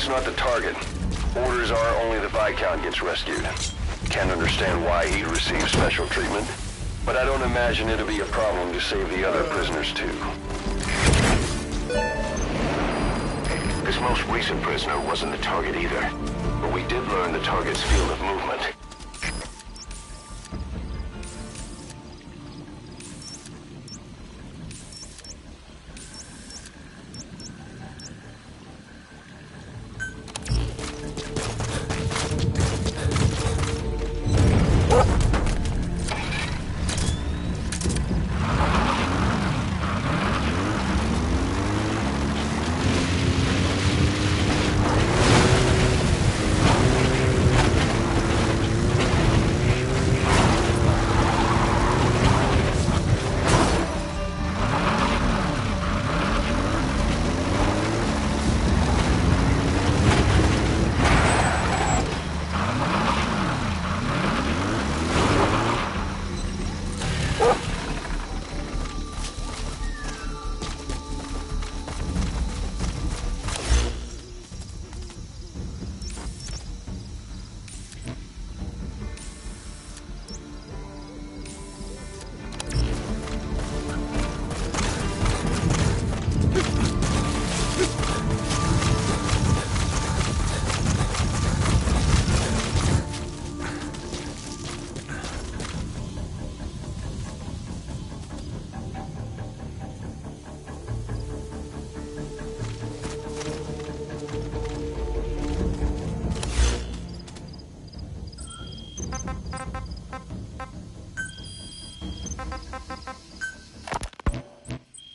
not the target. Orders are only the Viscount gets rescued. Can't understand why he'd receive special treatment, but I don't imagine it'll be a problem to save the other prisoners too.
This most recent prisoner wasn't the target either, but we did learn the target's field of movement.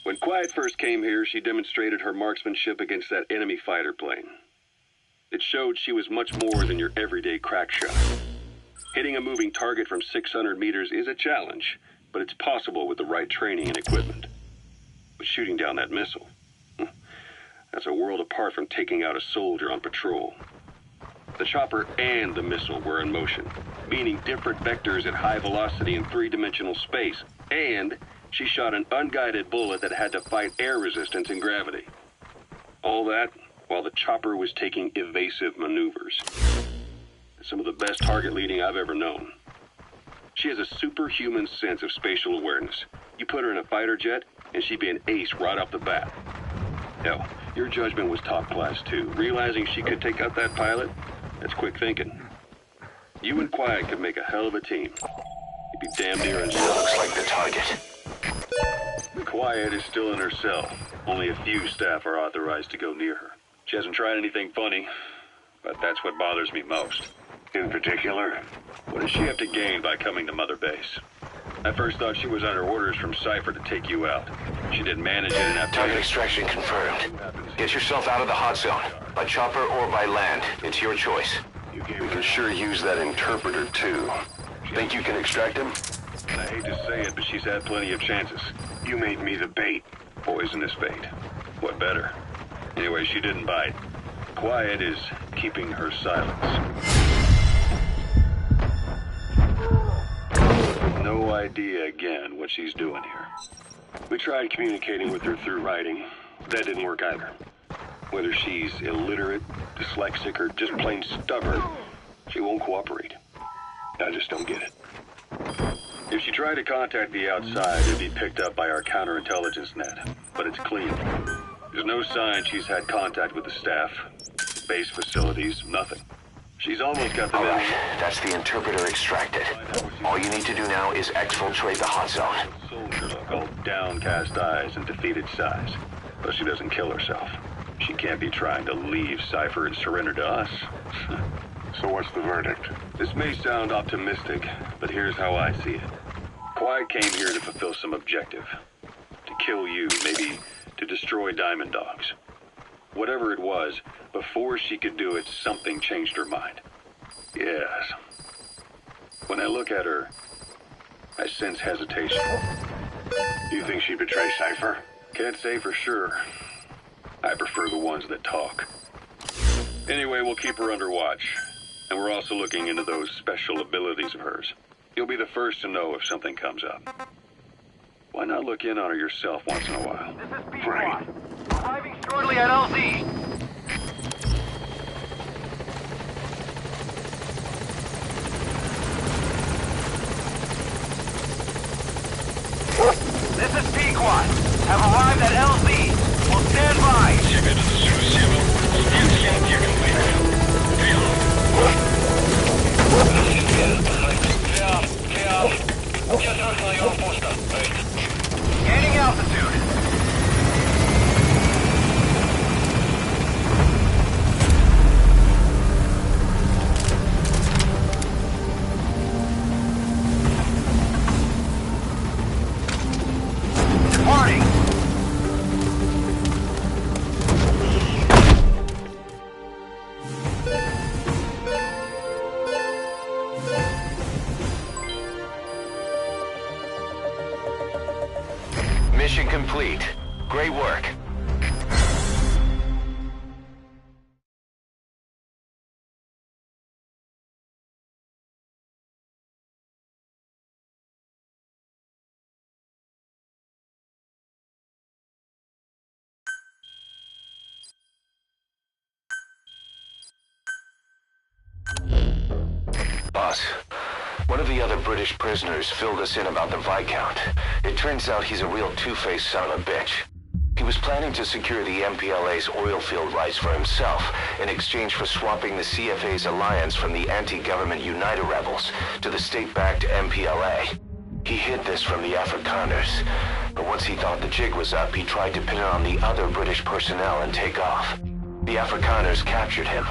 When Quiet first came here, she demonstrated her marksmanship against that enemy fighter plane. It showed she was much more than your everyday crack shot. Hitting a moving target from 600 meters is a challenge, but it's possible with the right training and equipment. But shooting down that missile, that's a world apart from taking out a soldier on patrol. The chopper and the missile were in motion, meaning different vectors at high velocity in three-dimensional space, and she shot an unguided bullet that had to fight air resistance and gravity. All that while the chopper was taking evasive maneuvers. Some of the best target leading I've ever known. She has a superhuman sense of spatial awareness. You put her in a fighter jet, and she'd be an ace right off the bat. Hell, your judgment was top class too. Realizing she could take out that pilot, that's quick thinking. You and Quiet could make a hell of a team. You'd be damn near in cell.
Looks like the target.
Quiet is still in her cell. Only a few staff are authorized to go near her. She hasn't tried anything funny, but that's what bothers me most.
In particular?
What does she have to gain by coming to Mother Base? I first thought she was under orders from Cypher to take you out. She didn't manage it enough.
Target extraction confirmed. Get yourself out of the hot zone. By chopper or by land. It's your choice.
We can sure use that interpreter too. Think you can extract him?
I hate to say it, but she's had plenty of chances. You made me the bait. Poisonous bait. What better? Anyway, she didn't bite. Quiet is keeping her silence. No idea again what she's doing here. We tried communicating with her through writing. That didn't work either. Whether she's illiterate, dyslexic, or just plain stubborn, she won't cooperate. I just don't get it. If she tried to contact the outside, it'd be picked up by our counterintelligence net. But it's clean. There's no sign she's had contact with the staff, base facilities, nothing. She's almost got the...
All right, that's the interpreter extracted. All you need to do now is exfiltrate the hot zone.
Soldier look, all downcast eyes and defeated sighs. But she doesn't kill herself. She can't be trying to leave Cypher and surrender to us.
So what's the verdict?
This may sound optimistic, but here's how I see it. Quiet came here to fulfill some objective. To kill you, maybe to destroy Diamond Dogs. Whatever it was, before she could do it, something changed her mind. Yes. When I look at her, I sense hesitation.
You think she'd betray Cypher?
Can't say for sure. I prefer the ones that talk. Anyway, we'll keep her under watch. And we're also looking into those special abilities of hers. You'll be the first to know if something comes up. Why not look in on her yourself once in a while?
This is B-Squad. Arriving shortly at LZ.
squad have arrived at LZ. Will stand by. Gaining altitude. Departing. Mission complete. Great work. Boss, one of the other British prisoners filled us in about the Viscount. It turns out he's a real two-faced son of a bitch. He was planning to secure the MPLA's oil field rights for himself in exchange for swapping the CFA's alliance from the anti-government United rebels to the state-backed MPLA. He hid this from the Afrikaners, but once he thought the jig was up, he tried to pin it on the other British personnel and take off. The Afrikaners captured him,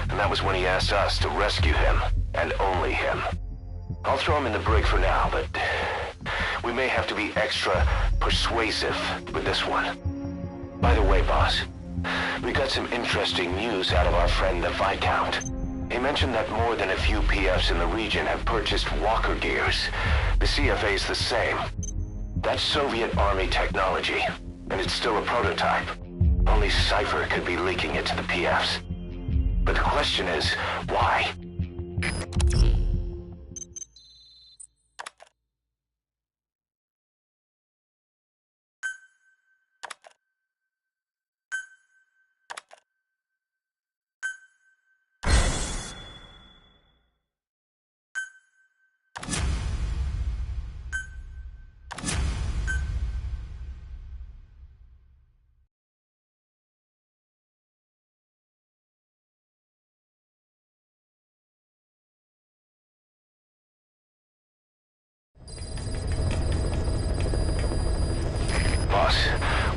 and that was when he asked us to rescue him, and only him. I'll throw him in the brig for now, but we may have to be extra persuasive with this one. By the way, boss, we got some interesting news out of our friend the Viscount. He mentioned that more than a few PFs in the region have purchased walker gears. The CFA's the same. That's Soviet Army technology, and it's still a prototype. Only Cypher could be leaking it to the PFs. But the question is, why?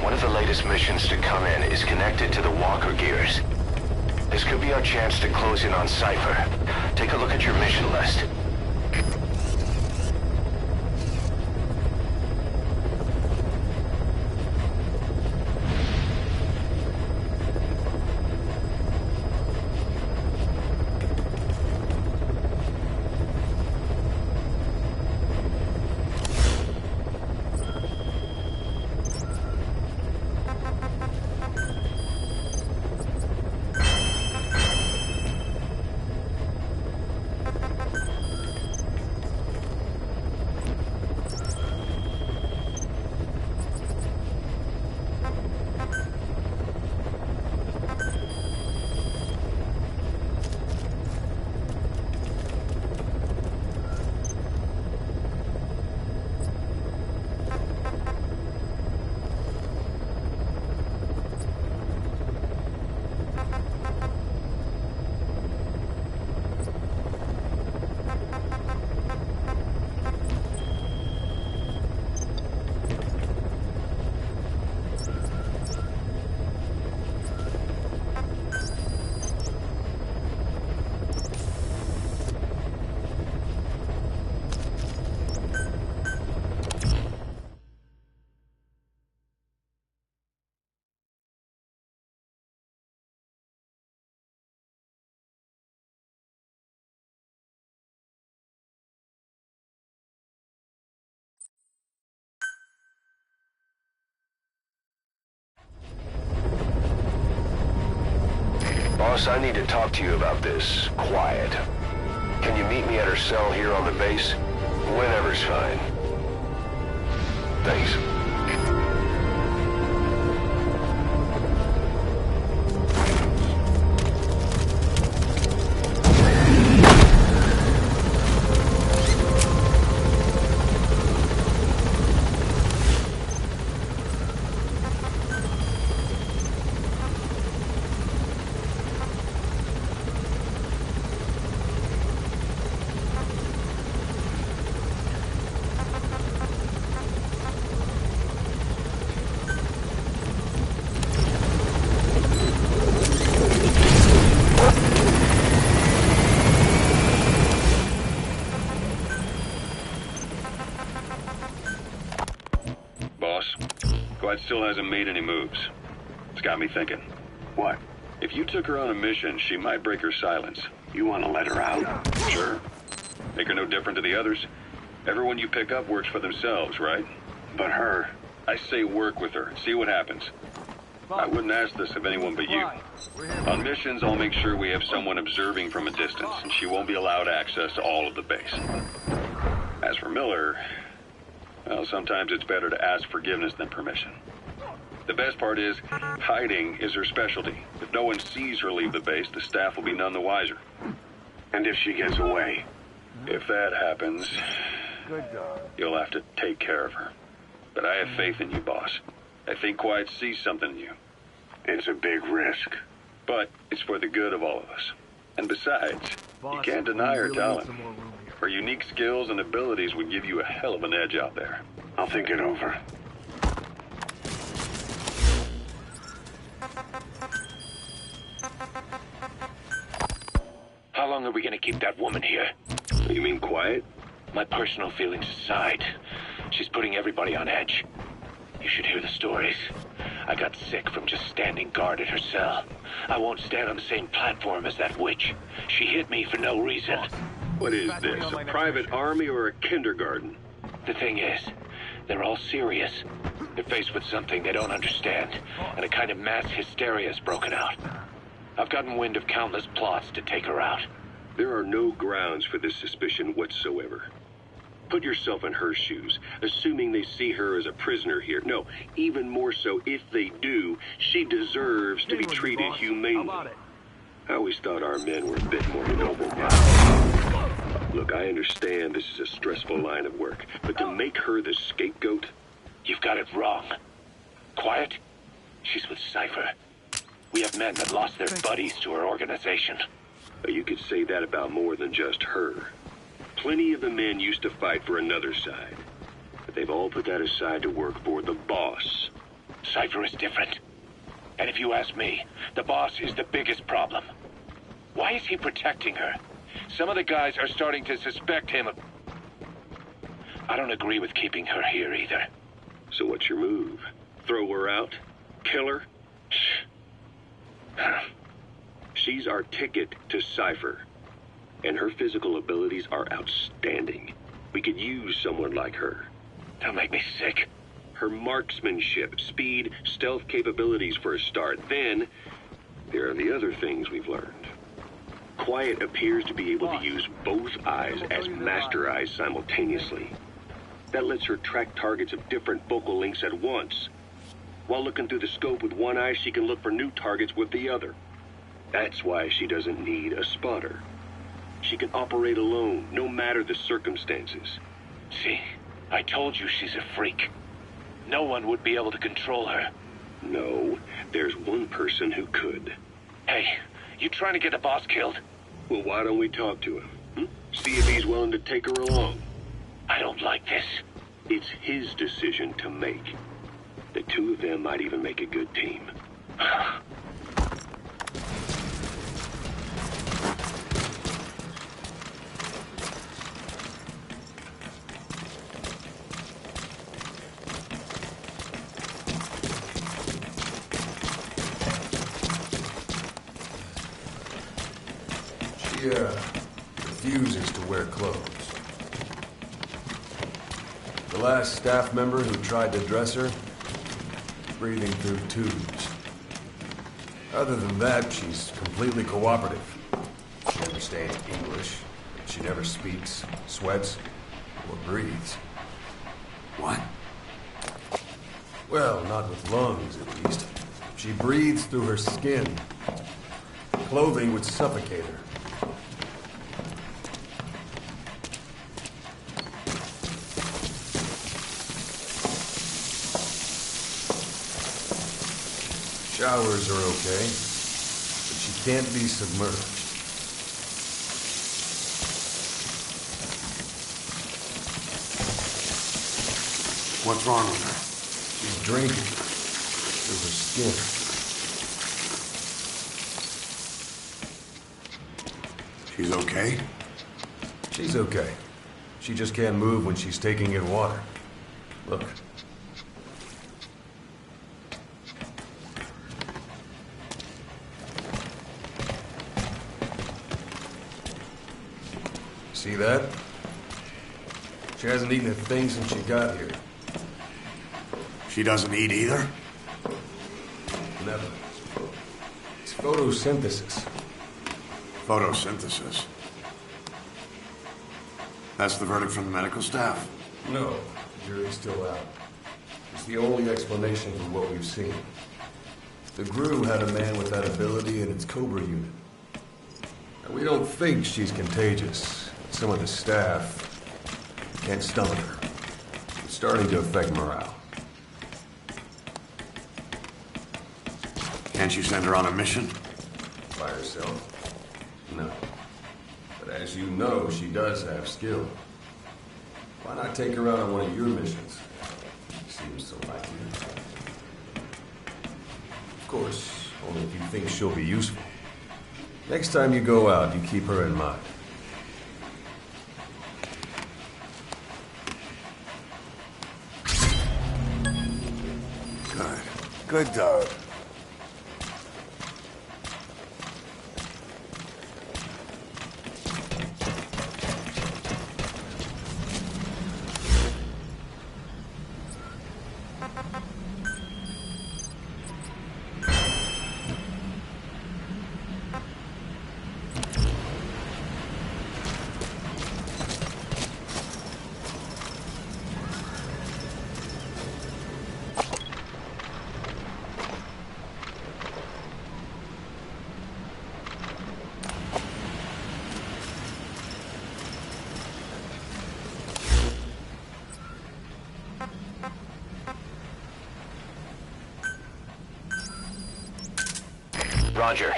One of the latest missions to come in is connected to the walker gears. This could be our chance to close in on Cypher. Take a look at your mission list. Boss, I need to talk to you about this. Quiet. Can you meet me at her cell here on the base? Whenever's fine. Thanks.
Squad still hasn't made any moves. It's got me thinking.
What?
If you took her on a mission, she might break her silence.
You want to let her out?
Sure. Make her no different to the others. Everyone you pick up works for themselves, right?
But her...
I say work with her. See what happens. I wouldn't ask this of anyone but you. On missions, I'll make sure we have someone observing from a distance, and she won't be allowed access to all of the base. As for Miller, well, sometimes it's better to ask forgiveness than permission. The best part is, hiding is her specialty. If no one sees her leave the base, the staff will be none the wiser.
And if she gets away?
If that happens, you'll have to take care of her. But I have faith in you, boss. I think Quiet sees something in you.
It's a big risk.
But it's for the good of all of us. And besides, you can't deny her talent. Her unique skills and abilities would give you a hell of an edge out there.
I'll think it over.
How long are we gonna keep that woman here?
You mean Quiet?
My personal feelings aside, she's putting everybody on edge. You should hear the stories. I got sick from just standing guard at her cell. I won't stand on the same platform as that witch. She hit me for no reason.
What is this, a private army or a kindergarten?
The thing is, they're all serious. They're faced with something they don't understand, and a kind of mass hysteria has broken out. I've gotten wind of countless plots to take her out.
There are no grounds for this suspicion whatsoever. Put yourself in her shoes, assuming they see her as a prisoner here. No, even more so, if they do, she deserves to be treated humanely. I always thought our men were a bit more noble-minded. Look, I understand this is a stressful line of work, but to make her the scapegoat...
You've got it wrong. Quiet? She's with Cypher. We have men that lost their buddies to her organization.
You could say that about more than just her. Plenty of the men used to fight for another side, but they've all put that aside to work for the boss.
Cypher is different. And if you ask me, the boss is the biggest problem. Why is he protecting her? Some of the guys are starting to suspect him of... I don't agree with keeping her here either.
So what's your move? Throw her out? Kill her? She's our ticket to Cypher. And her physical abilities are outstanding. We could use someone like her.
Don't make me sick.
Her marksmanship, speed, stealth capabilities for a start. Then, there are the other things we've learned. Quiet appears to be able to use both eyes as master eyes simultaneously. That lets her track targets of different focal lengths at once. While looking through the scope with one eye, she can look for new targets with the other. That's why she doesn't need a spotter. She can operate alone, no matter the circumstances.
See, I told you she's a freak. No one would be able to control her.
No, there's one person who could.
Hey, you trying to get the boss killed?
Well, why don't we talk to him? See if he's willing to take her along.
I don't like this.
It's his decision to make. The two of them might even make a good team.
She refuses to wear clothes. The last staff member who tried to dress her, breathing through tubes. Other than that, she's completely cooperative. She understands English, but she never speaks, sweats, or breathes.
What?
Well, not with lungs, at least. She breathes through her skin. Clothing would suffocate her. Showers are okay, but she can't be submerged.
What's wrong with her?
She's drinking through her skin.
She's okay?
She's okay. She just can't move when she's taking in water. Look. See that? She hasn't eaten a thing since she got here.
She doesn't eat either?
Never. It's photosynthesis.
Photosynthesis. That's the verdict from the medical staff?
No, the jury's still out. It's the only explanation for what we've seen. The GRU had a man with that ability in its Cobra unit. Now, we don't think she's contagious. Some of the staff can't stomach her. It's starting to affect morale.
Can't you send her on a mission?
By herself? No. But as you know, she does have skill. Why not take her out on one of your missions? She seems so like you. Of course, only if you think she'll be useful. Next time you go out, you keep her in mind.
Good. Good dog.
Roger.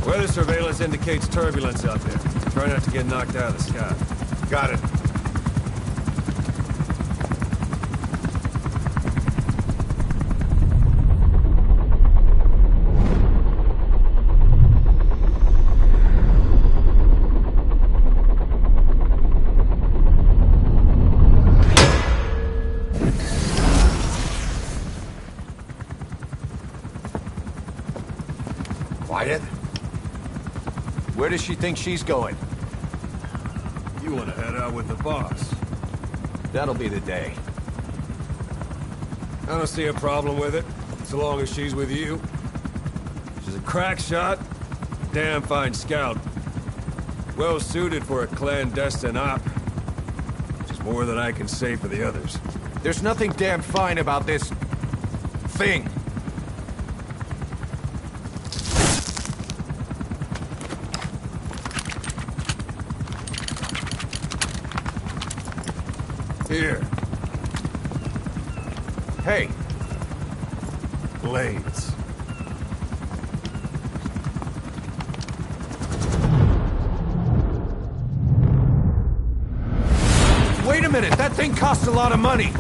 Weather surveillance indicates turbulence out there. Try not to get knocked out of the sky.
Got it.
Quiet? Where does she think she's going?
You want to head out with the boss?
That'll be the day.
I don't see a problem with it, so long as she's with you. She's a crack shot, damn fine scout. Well suited for a clandestine op, which is more than I can say for the others.
There's nothing damn fine about this... thing.
Here.
Hey,
Blades.
wait a minute, that thing costs a lot of money.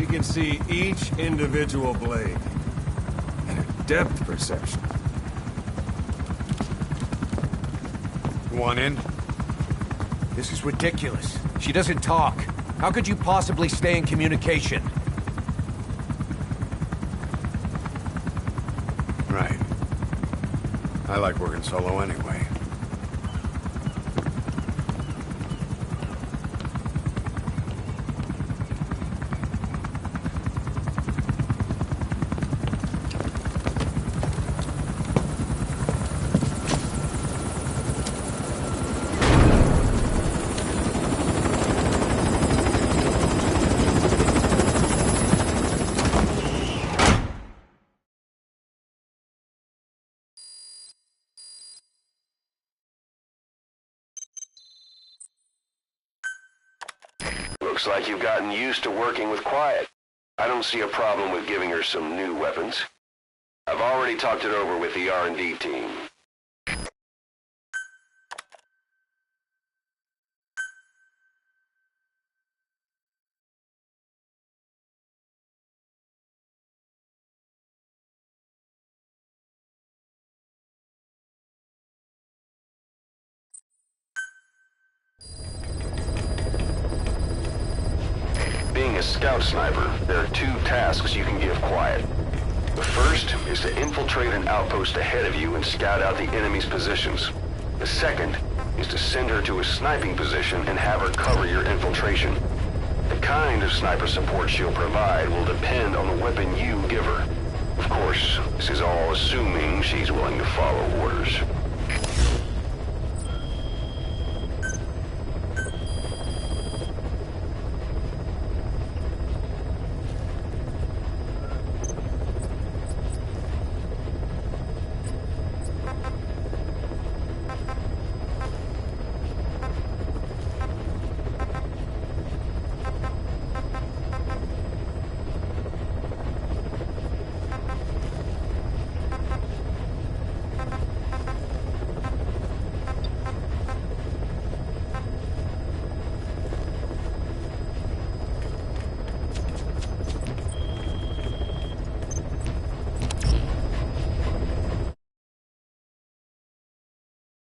She can see each individual blade. And her depth perception.
You want in? This is ridiculous. She doesn't talk. How could you possibly stay in communication?
Right. I like working solo anyway.
Looks like you've gotten used to working with Quiet. I don't see a problem with giving her some new weapons. I've already talked it over with the R&D team. Being a scout sniper, there are two tasks you can give Quiet. The first is to infiltrate an outpost ahead of you and scout out the enemy's positions. The second is to send her to a sniping position and have her cover your infiltration. The kind of sniper support she'll provide will depend on the weapon you give her. Of course, this is all assuming she's willing to follow orders.